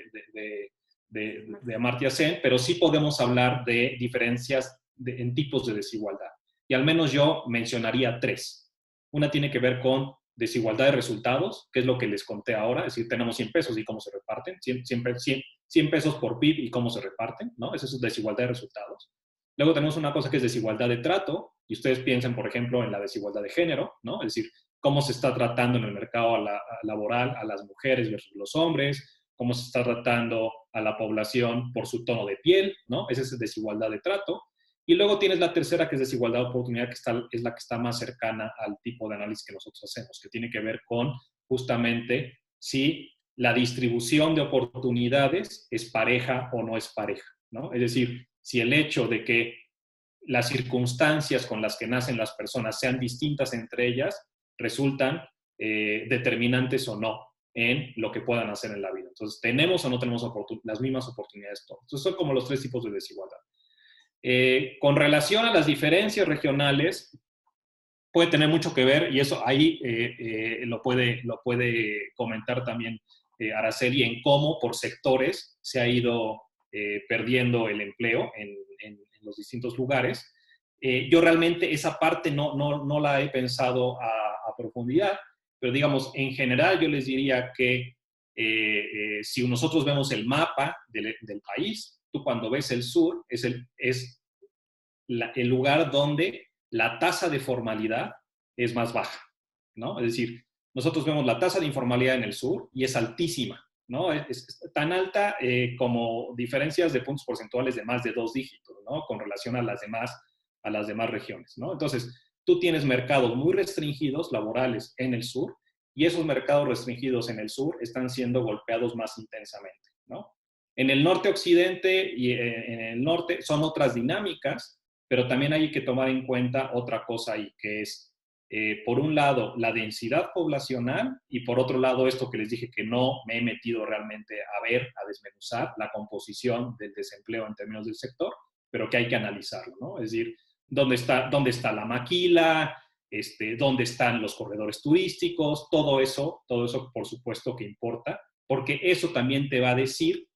de Amartya Sen, pero sí podemos hablar de diferencias en tipos de desigualdad. Y al menos yo mencionaría 3. Una tiene que ver con desigualdad de resultados, que es lo que les conté ahora, es decir, tenemos 100 pesos y cómo se reparten, 100 pesos por PIB y cómo se reparten, ¿no? Esa es desigualdad de resultados. Luego tenemos una cosa que es desigualdad de trato, y ustedes piensan, por ejemplo, en la desigualdad de género, ¿no? Es decir, cómo se está tratando en el mercado laboral a las mujeres versus los hombres, cómo se está tratando a la población por su tono de piel, ¿no? Esa es desigualdad de trato. Y luego tienes la tercera, que es desigualdad de oportunidad, que es la que está más cercana al tipo de análisis que nosotros hacemos, que tiene que ver con justamente si la distribución de oportunidades es pareja o no es pareja, ¿no? Es decir, si el hecho de que las circunstancias con las que nacen las personas sean distintas entre ellas resultan determinantes o no en lo que puedan hacer en la vida. Entonces, ¿tenemos o no tenemos las mismas oportunidades todos? Entonces, son como los 3 tipos de desigualdad. Con relación a las diferencias regionales, puede tener mucho que ver, y eso ahí lo puede comentar también Araceli, en cómo por sectores se ha ido perdiendo el empleo en los distintos lugares. Yo realmente esa parte no la he pensado a profundidad, pero digamos, en general yo les diría que si nosotros vemos el mapa del país, tú cuando ves el sur es el lugar donde la tasa de formalidad es más baja, ¿no? Es decir, nosotros vemos la tasa de informalidad en el sur y es altísima, ¿no? Es tan alta como diferencias de puntos porcentuales de más de 2 dígitos, ¿no? Con relación a las demás regiones, ¿no? Entonces, tú tienes mercados muy restringidos laborales en el sur y esos mercados restringidos en el sur están siendo golpeados más intensamente, ¿no? En el norte-occidente y en el norte son otras dinámicas, pero también hay que tomar en cuenta otra cosa ahí, que es, por un lado, la densidad poblacional y por otro lado, esto que les dije que no me he metido realmente a desmenuzar, la composición del desempleo en términos del sector, pero que hay que analizarlo, ¿no? Es decir, ¿dónde está la maquila? ¿Dónde están los corredores turísticos? Todo eso, por supuesto que importa, porque eso también te va a decir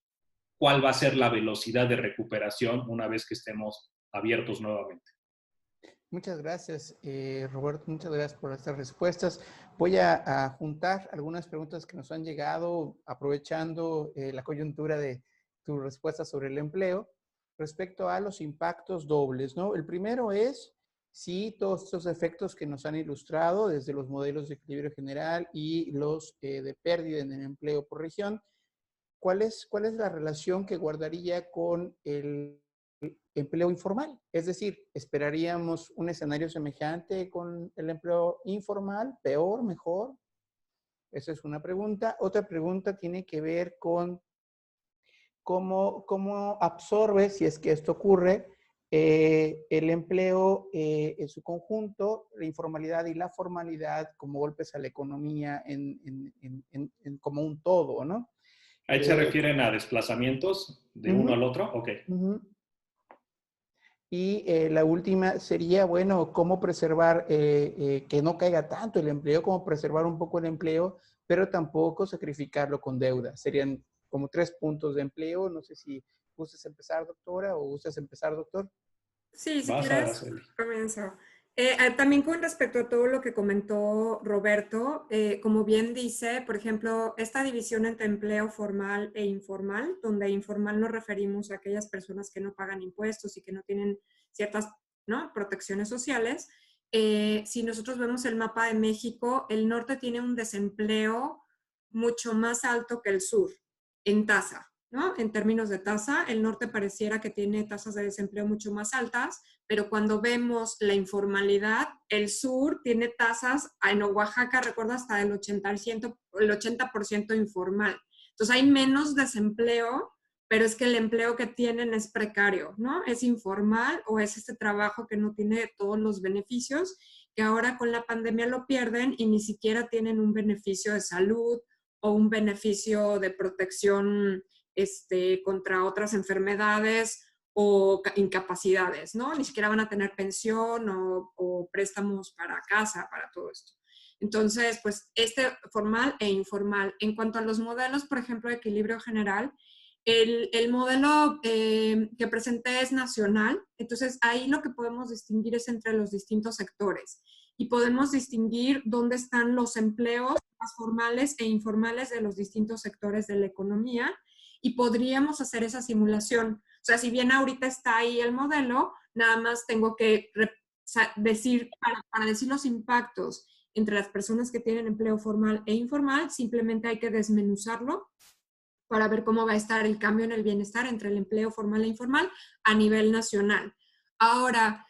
cuál va a ser la velocidad de recuperación una vez que estemos abiertos nuevamente. Muchas gracias, Roberto. Muchas gracias por estas respuestas. Voy a juntar algunas preguntas que nos han llegado aprovechando la coyuntura de tu respuesta sobre el empleo respecto a los impactos dobles, ¿no? El primero es si todos estos efectos que nos han ilustrado desde los modelos de equilibrio general y los de pérdida en el empleo por región, ¿cuál es la relación que guardaría con el empleo informal? Es decir, ¿esperaríamos un escenario semejante con el empleo informal? ¿Peor? ¿Mejor? Esa es una pregunta. Otra pregunta tiene que ver con cómo absorbe, si es que esto ocurre, el empleo en su conjunto, la informalidad y la formalidad como golpes a la economía como un todo, ¿no? ¿Ahí se refieren a desplazamientos de uno al otro? Ok. Y la última sería, bueno, cómo preservar que no caiga tanto el empleo, cómo preservar un poco el empleo, pero tampoco sacrificarlo con deuda. Serían como 3 puntos de empleo. No sé si gustas empezar, doctora, o gustas empezar, doctor. Sí, si quieres, comienzo. También con respecto a todo lo que comentó Roberto, como bien dice, por ejemplo, esta división entre empleo formal e informal, donde informal nos referimos a aquellas personas que no pagan impuestos y que no tienen ciertas, ¿no?, protecciones sociales. Si nosotros vemos el mapa de México, el norte tiene un desempleo mucho más alto que el sur en tasa, ¿no? En términos de tasa, el norte pareciera que tiene tasas de desempleo mucho más altas, pero cuando vemos la informalidad, el sur tiene tasas, en Oaxaca, recuerdo, hasta el 80% informal. Entonces hay menos desempleo pero es que el empleo que tienen es precario, ¿no? Es informal o es este trabajo que no tiene todos los beneficios, que ahora con la pandemia lo pierden y ni siquiera tienen un beneficio de salud o un beneficio de protección contra otras enfermedades o incapacidades, ¿no? Ni siquiera van a tener pensión o préstamos para casa, para todo esto. Entonces, pues formal e informal. En cuanto a los modelos, por ejemplo, de equilibrio general, el modelo que presenté es nacional, entonces ahí lo que podemos distinguir es entre los distintos sectores y podemos distinguir dónde están los empleos más formales e informales de los distintos sectores de la economía y podríamos hacer esa simulación. O sea, si bien ahorita está ahí el modelo, nada más tengo que decir, para decir los impactos entre las personas que tienen empleo formal e informal, simplemente hay que desmenuzarlo para ver cómo va a estar el cambio en el bienestar entre el empleo formal e informal a nivel nacional. Ahora,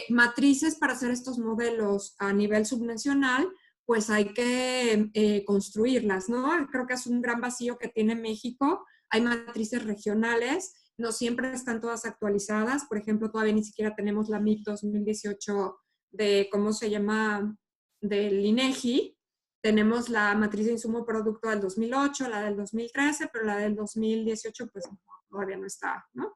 matrices para hacer estos modelos a nivel subnacional, pues hay que construirlas, ¿no? Creo que es un gran vacío que tiene México. Hay matrices regionales, no siempre están todas actualizadas. Por ejemplo, todavía ni siquiera tenemos la MIP 2018 de, ¿cómo se llama?, del INEGI. Tenemos la matriz de insumo producto del 2008, la del 2013, pero la del 2018 pues todavía no está, ¿no?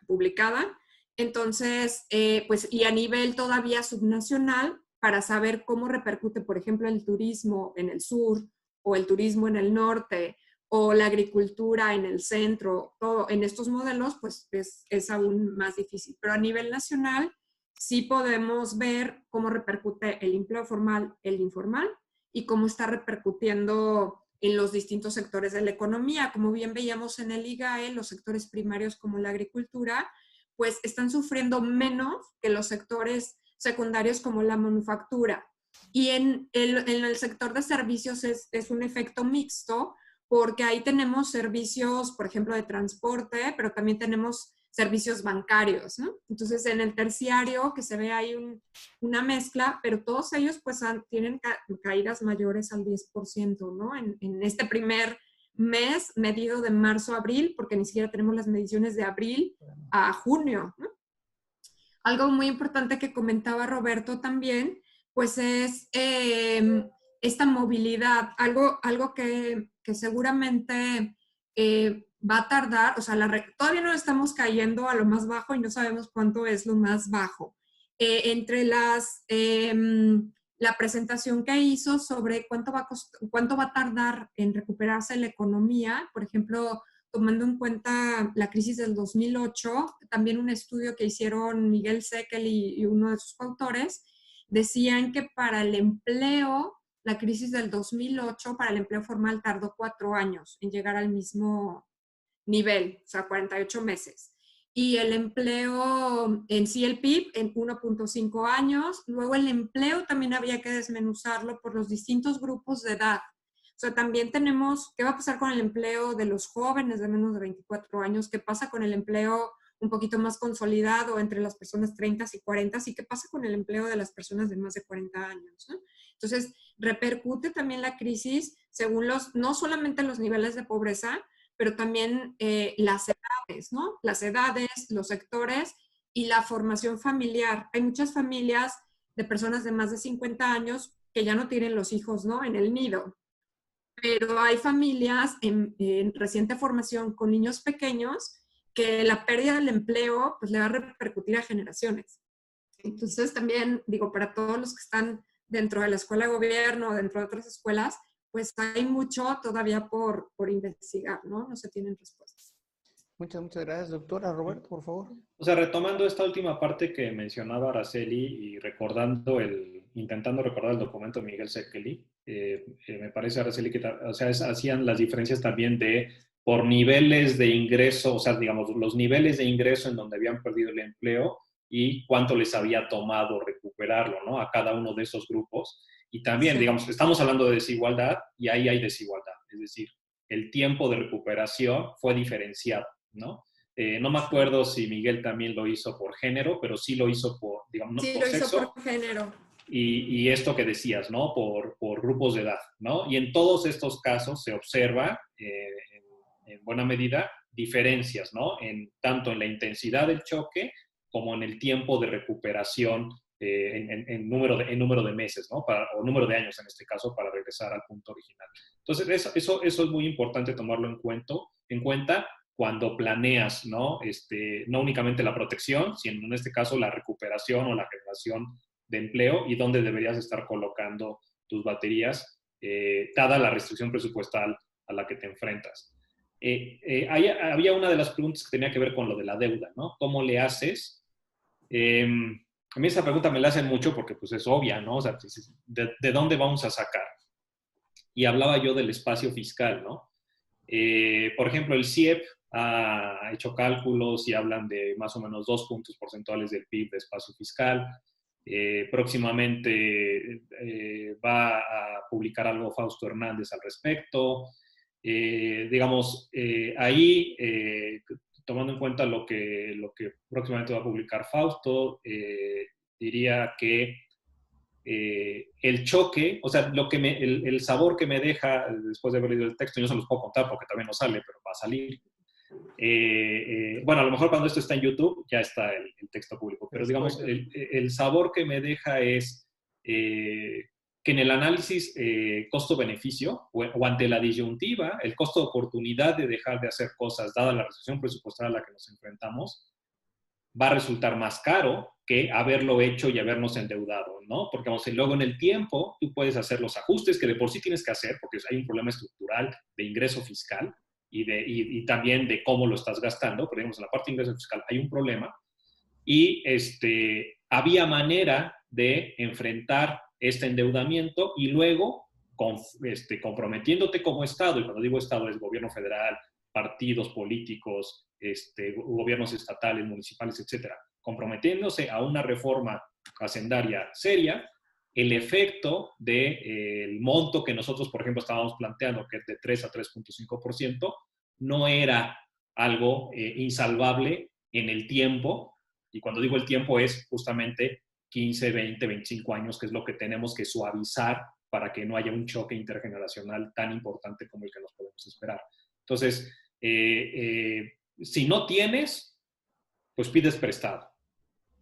Publicada. Entonces, pues y a nivel todavía subnacional, para saber cómo repercute, por ejemplo, el turismo en el sur o el turismo en el norte o la agricultura en el centro, todo en estos modelos, pues es aún más difícil. Pero a nivel nacional, sí podemos ver cómo repercute el empleo formal, el informal, y cómo está repercutiendo en los distintos sectores de la economía. Como bien veíamos en el IGAE, los sectores primarios como la agricultura, pues están sufriendo menos que los sectores secundarios como la manufactura. Y en el sector de servicios es un efecto mixto, porque ahí tenemos servicios, por ejemplo, de transporte, pero también tenemos servicios bancarios, ¿no? Entonces, en el terciario, que se ve ahí una mezcla, pero todos ellos pues tienen caídas mayores al 10%, ¿no? En este primer mes medido de marzo a abril, porque ni siquiera tenemos las mediciones de abril a junio, ¿no? Algo muy importante que comentaba Roberto también, pues es esta movilidad, algo que seguramente va a tardar, o sea, todavía no estamos cayendo a lo más bajo y no sabemos cuánto es lo más bajo. Entre la presentación que hizo sobre cuánto va a tardar en recuperarse la economía, por ejemplo, tomando en cuenta la crisis del 2008, también un estudio que hicieron Miguel Seckel y uno de sus autores, decían que para el empleo, la crisis del 2008, para el empleo formal tardó 4 años en llegar al mismo nivel, o sea, 48 meses. Y el empleo en sí, el PIB, en 1.5 años. Luego el empleo también había que desmenuzarlo por los distintos grupos de edad. O sea, también tenemos, ¿qué va a pasar con el empleo de los jóvenes de menos de 24 años? ¿Qué pasa con el empleo un poquito más consolidado entre las personas 30 y 40? ¿Y qué pasa con el empleo de las personas de más de 40 años? ¿No? Entonces, repercute también la crisis según no solamente los niveles de pobreza, pero también las edades, ¿no? Las edades, los sectores y la formación familiar. Hay muchas familias de personas de más de 50 años que ya no tienen los hijos, ¿no?, en el nido. Pero hay familias en reciente formación con niños pequeños que la pérdida del empleo pues le va a repercutir a generaciones. Entonces también, digo, para todos los que están dentro de la escuela de gobierno o dentro de otras escuelas, pues hay mucho todavía por investigar, ¿no? No se tienen respuestas. Muchas gracias, doctora. Roberto, por favor. O sea, retomando esta última parte que mencionaba Araceli y intentando recordar el documento de Miguel Sekeli, me parece, Araceli, que hacían las diferencias también por niveles de ingreso, o sea, digamos, los niveles de ingreso en donde habían perdido el empleo y cuánto les había tomado recuperarlo, ¿no?, a cada uno de esos grupos. Y también, sí, digamos, estamos hablando de desigualdad y ahí hay desigualdad. Es decir, el tiempo de recuperación fue diferenciado, ¿no? No me acuerdo si Miguel también lo hizo por género, pero sí lo hizo por, digamos, sí, por sexo. Sí, lo hizo por género. Y esto que decías, ¿no?, por grupos de edad, ¿no? Y en todos estos casos se observa, buena medida diferencias, ¿no? Tanto en la intensidad del choque como en el tiempo de recuperación en número de meses, ¿no? O número de años en este caso, para regresar al punto original. Entonces, eso es muy importante tomarlo en cuenta cuando planeas, ¿no? No únicamente la protección, sino en este caso la recuperación o la generación de empleo y dónde deberías estar colocando tus baterías, dada la restricción presupuestal a la que te enfrentas. Había una de las preguntas que tenía que ver con lo de la deuda, ¿no? ¿Cómo le haces? A mí esa pregunta me la hacen mucho porque pues es obvia, ¿no? O sea, ¿de dónde vamos a sacar? Y hablaba yo del espacio fiscal, ¿no? Por ejemplo, el CIEP ha hecho cálculos y hablan de más o menos 2 puntos porcentuales del PIB de espacio fiscal. Próximamente va a publicar algo Fausto Hernández al respecto. Ahí, tomando en cuenta lo que próximamente va a publicar Fausto, diría que el choque, o sea, el sabor que me deja después de haber leído el texto, yo se los puedo contar porque también no sale, pero va a salir. Bueno, a lo mejor cuando esto está en YouTube ya está el texto público, pero digamos, el sabor que me deja es que en el análisis costo-beneficio o ante la disyuntiva, el costo de oportunidad de dejar de hacer cosas, dada la restricción presupuestaria a la que nos enfrentamos, va a resultar más caro que haberlo hecho y habernos endeudado, ¿no? Porque luego en el tiempo tú puedes hacer los ajustes que de por sí tienes que hacer, porque hay un problema estructural de ingreso fiscal y también de cómo lo estás gastando, pero digamos en la parte de ingreso fiscal hay un problema y había manera de enfrentar este endeudamiento y luego comprometiéndote como Estado, y cuando digo Estado es gobierno federal, partidos políticos, gobiernos estatales, municipales, etcétera, comprometiéndose a una reforma hacendaria seria, el efecto del monto que nosotros, por ejemplo, estábamos planteando, que es de 3 a 3.5%, no era algo insalvable en el tiempo, y cuando digo el tiempo es justamente 15, 20, 25 años, que es lo que tenemos que suavizar para que no haya un choque intergeneracional tan importante como el que nos podemos esperar. Entonces, si no tienes, pues pides prestado,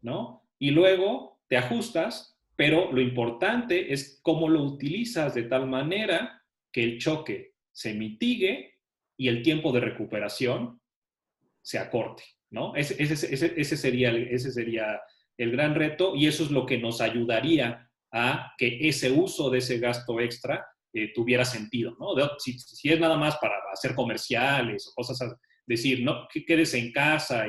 ¿no? Y luego te ajustas, pero lo importante es cómo lo utilizas de tal manera que el choque se mitigue y el tiempo de recuperación se acorte, ¿no? Ese sería el gran reto y eso es lo que nos ayudaría a que ese uso de ese gasto extra tuviera sentido, ¿no? Si es nada más para hacer comerciales o cosas así, decir, no, que quedes en casa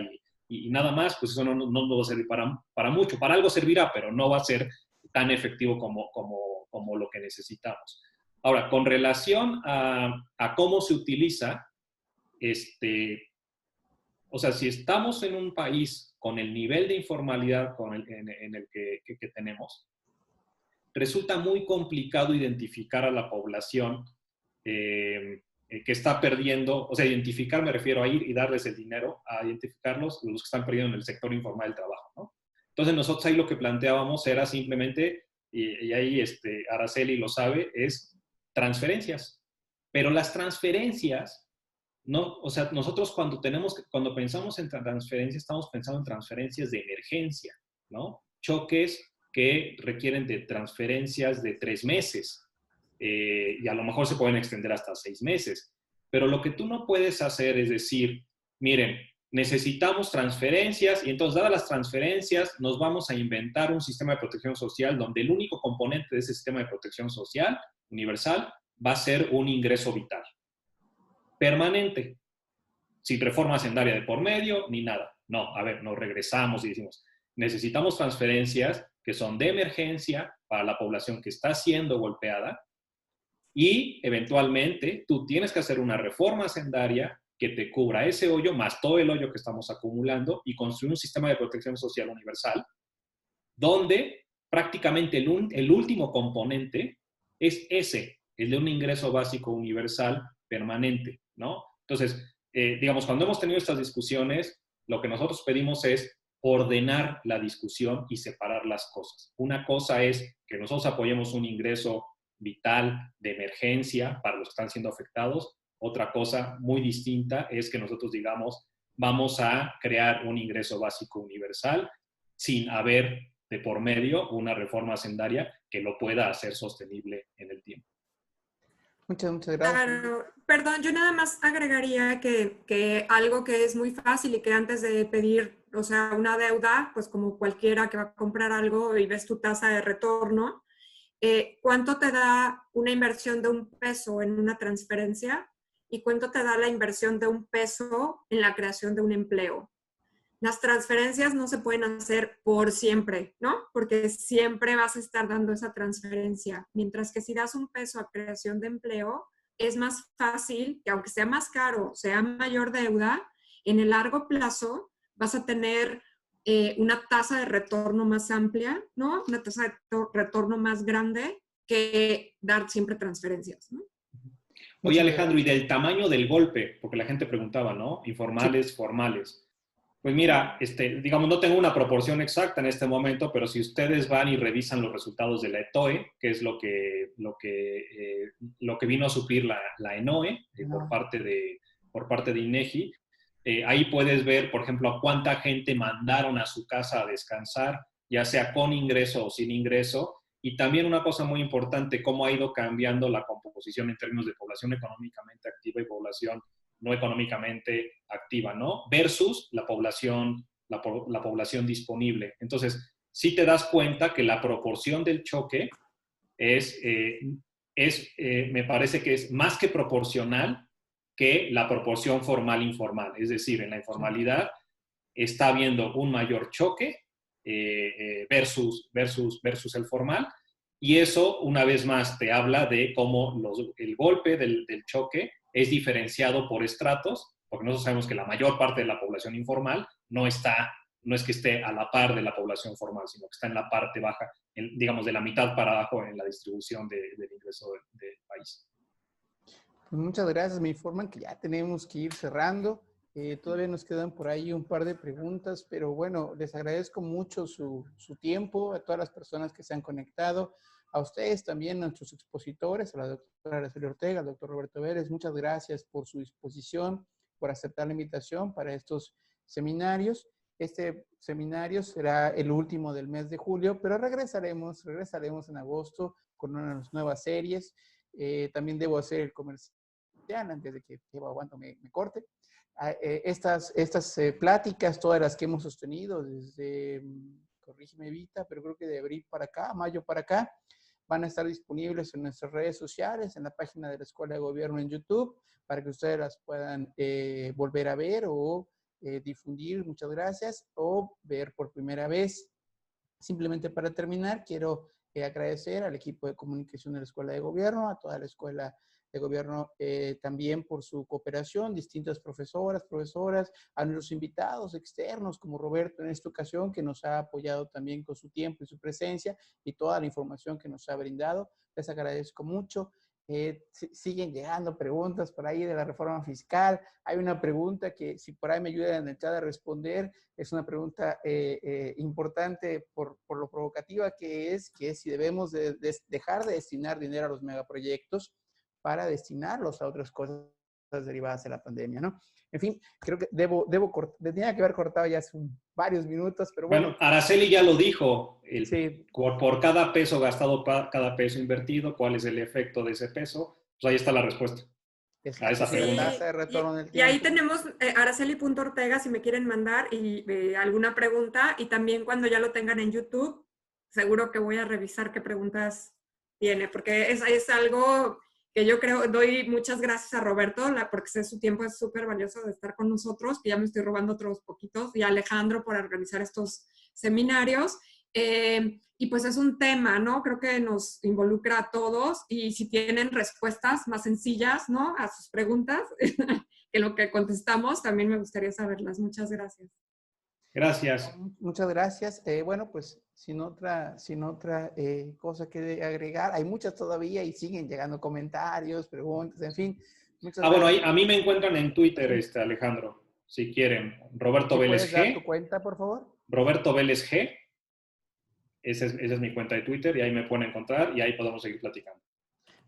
y nada más, pues eso no va a servir para mucho. Para algo servirá, pero no va a ser tan efectivo como lo que necesitamos. Ahora, con relación a cómo se utiliza, o sea, si estamos en un país con el nivel de informalidad en el que tenemos, resulta muy complicado identificar a la población que está perdiendo, o sea, identificar me refiero a ir y darles el dinero, a identificarlos, los que están perdiendo en el sector informal del trabajo, ¿no? Entonces nosotros ahí lo que planteábamos era simplemente, y ahí Araceli lo sabe, es transferencias. Pero las transferencias, no, o sea, nosotros cuando pensamos en transferencias, estamos pensando en transferencias de emergencia, ¿no? Choques que requieren de transferencias de 3 meses y a lo mejor se pueden extender hasta 6 meses. Pero lo que tú no puedes hacer es decir, miren, necesitamos transferencias y entonces, dadas las transferencias, nos vamos a inventar un sistema de protección social donde el único componente de ese sistema de protección social universal va a ser un ingreso vital permanente, sin reforma hacendaria de por medio, ni nada. No, a ver, nos regresamos y decimos, necesitamos transferencias que son de emergencia para la población que está siendo golpeada y eventualmente tú tienes que hacer una reforma hacendaria que te cubra ese hoyo más todo el hoyo que estamos acumulando y construir un sistema de protección social universal donde prácticamente el último componente es el de un ingreso básico universal permanente, ¿no? Entonces, digamos, cuando hemos tenido estas discusiones, lo que nosotros pedimos es ordenar la discusión y separar las cosas. Una cosa es que nosotros apoyemos un ingreso vital de emergencia para los que están siendo afectados Otra cosa muy distinta es que nosotros digamos, vamos a crear un ingreso básico universal sin haber de por medio una reforma hacendaria que lo pueda hacer sostenible en el tiempo. Muchas gracias. Claro, perdón, yo nada más agregaría que algo que es muy fácil y que antes de pedir, o sea, una deuda, pues como cualquiera que va a comprar algo y ves tu tasa de retorno, ¿cuánto te da una inversión de $1 en una transferencia? ¿Y cuánto te da la inversión de $1 en la creación de un empleo? Las transferencias no se pueden hacer por siempre, ¿no? Porque siempre vas a estar dando esa transferencia. Mientras que si das $1 a creación de empleo, es más fácil que aunque sea más caro, sea mayor deuda, en el largo plazo vas a tener una tasa de retorno más amplia, ¿no? Una tasa de retorno más grande que dar siempre transferencias, ¿no? Oye, Alejandro, y del tamaño del golpe, porque la gente preguntaba, ¿no? Informales, formales. Pues mira, digamos, no tengo una proporción exacta en este momento, pero si ustedes van y revisan los resultados de la ETOE, que es lo que vino a suplir la ENOE por parte de INEGI, ahí puedes ver, por ejemplo, a cuánta gente mandaron a su casa a descansar, ya sea con ingreso o sin ingreso, y también una cosa muy importante, cómo ha ido cambiando la composición en términos de población económicamente activa y población no económicamente activa, ¿no? Versus la población disponible. Entonces, sí te das cuenta que la proporción del choque me parece que es más que proporcional que la proporción formal-informal. Es decir, en la informalidad está habiendo un mayor choque versus el formal, y eso, una vez más, te habla de cómo el golpe del choque es diferenciado por estratos, porque nosotros sabemos que la mayor parte de la población informal no es que esté a la par de la población formal, sino que está en la parte baja, digamos, de la mitad para abajo en la distribución del ingreso del país. Pues muchas gracias. Me informan que ya tenemos que ir cerrando. Todavía nos quedan por ahí un par de preguntas, pero bueno, les agradezco mucho su tiempo, a todas las personas que se han conectado, a ustedes también, a nuestros expositores, a la doctora Araceli Ortega, al doctor Roberto Vélez. Muchas gracias por su disposición, por aceptar la invitación para estos seminarios. Este seminario será el último del mes de julio, pero regresaremos en agosto con unas nuevas series. También debo hacer el comercial antes de que Aguanto me corte. Estas pláticas, todas las que hemos sostenido desde, corrígeme Vita, pero creo que de abril para acá, mayo para acá, van a estar disponibles en nuestras redes sociales, en la página de la Escuela de Gobierno en YouTube, para que ustedes las puedan volver a ver o difundir, muchas gracias, o ver por primera vez. Simplemente para terminar, quiero agradecer al equipo de comunicación de la Escuela de Gobierno, a toda la Escuela de Gobierno también por su cooperación, distintas profesoras, a nuestros invitados externos como Roberto en esta ocasión, que nos ha apoyado también con su tiempo y su presencia y toda la información que nos ha brindado. Les agradezco mucho. Siguen llegando preguntas por ahí de la reforma fiscal. Hay una pregunta que si por ahí me ayudan en el chat a responder, es una pregunta importante por lo provocativa que es si debemos dejar de destinar dinero a los megaproyectos para destinarlos a otras cosas derivadas de la pandemia, ¿no? En fin, creo que tenía que haber cortado ya hace varios minutos, pero bueno. Araceli ya lo dijo, sí. por cada peso gastado, cada peso invertido, ¿cuál es el efecto de ese peso? Pues ahí está la respuesta a esa pregunta. Tasa de retorno del tiempo. Y ahí tenemos Araceli.ortega si me quieren mandar alguna pregunta, y también cuando ya lo tengan en YouTube, seguro que voy a revisar qué preguntas tiene, porque es algo que yo creo, doy muchas gracias a Roberto, porque sé su tiempo es súper valioso de estar con nosotros, que ya me estoy robando otros poquitos, y a Alejandro por organizar estos seminarios. Y pues es un tema, ¿no? Creo que nos involucra a todos, y si tienen respuestas más sencillas, ¿no? A sus preguntas, que lo que contestamos, también me gustaría saberlas. Muchas gracias. Gracias. Muchas gracias. Bueno, pues sin otra cosa que agregar, hay muchas todavía y siguen llegando comentarios, preguntas, en fin. Bueno, a mí me encuentran en Twitter, Alejandro, si quieren. Roberto Vélez G. ¿Puedes dar tu cuenta, por favor? Roberto Vélez G. Esa es mi cuenta de Twitter y ahí me pueden encontrar y ahí podemos seguir platicando.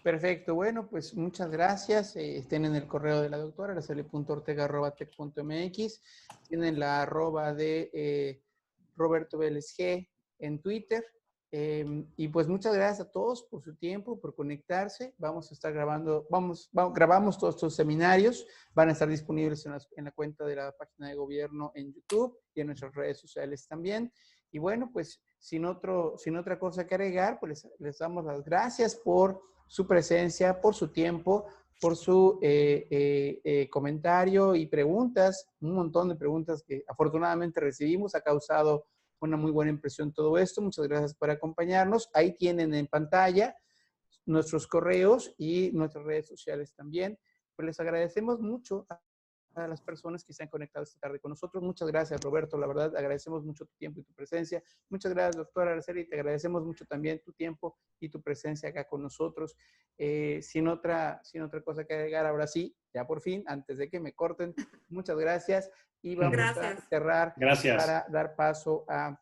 Perfecto, bueno, pues muchas gracias. Estén en el correo de la doctora, araceli.ortega@tec.mx. Tienen la arroba de Roberto Vélez G en Twitter. Y pues muchas gracias a todos por su tiempo, por conectarse. Vamos a estar grabando, grabamos todos estos seminarios. Van a estar disponibles en la cuenta de la página de gobierno en YouTube y en nuestras redes sociales también. Y bueno, pues sin otra cosa que agregar, pues les damos las gracias por su presencia, por su tiempo, por su comentario y preguntas, un montón de preguntas que afortunadamente recibimos. Ha causado una muy buena impresión todo esto. Muchas gracias por acompañarnos. Ahí tienen en pantalla nuestros correos y nuestras redes sociales también. Pues les agradecemos mucho a las personas que se han conectado esta tarde con nosotros. Muchas gracias, Roberto. La verdad, agradecemos mucho tu tiempo y tu presencia. Muchas gracias, doctora Araceli. Te agradecemos mucho también tu tiempo y tu presencia acá con nosotros. Sin otra cosa que agregar, ahora sí, ya por fin, antes de que me corten, muchas gracias. Y vamos a cerrar para dar paso a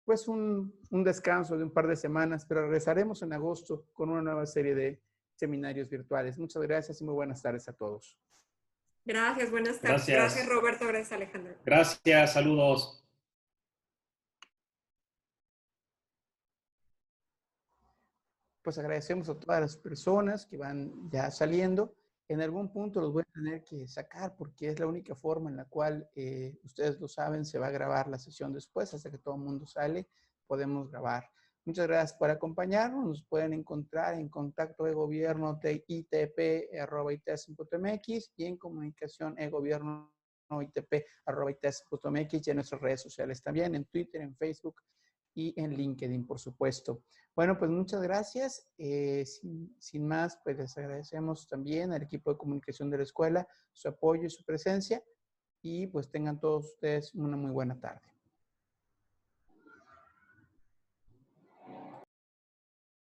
pues un descanso de un par de semanas, pero regresaremos en agosto con una nueva serie de seminarios virtuales. Muchas gracias y muy buenas tardes a todos. Gracias, buenas tardes. Gracias, Roberto. Gracias, Alejandro. Gracias, saludos. Pues agradecemos a todas las personas que van ya saliendo. En algún punto los voy a tener que sacar porque es la única forma en la cual, ustedes lo saben, se va a grabar la sesión después. Hasta que todo el mundo sale, podemos grabar. Muchas gracias por acompañarnos. Nos pueden encontrar en contacto de gobierno itp@ites.mx y en comunicación gobierno.itp@ites.mx y en nuestras redes sociales también, en Twitter, en Facebook y en LinkedIn, por supuesto. Bueno, pues muchas gracias. Sin más, pues les agradecemos también al equipo de comunicación de la escuela su apoyo y su presencia y pues tengan todos ustedes una muy buena tarde.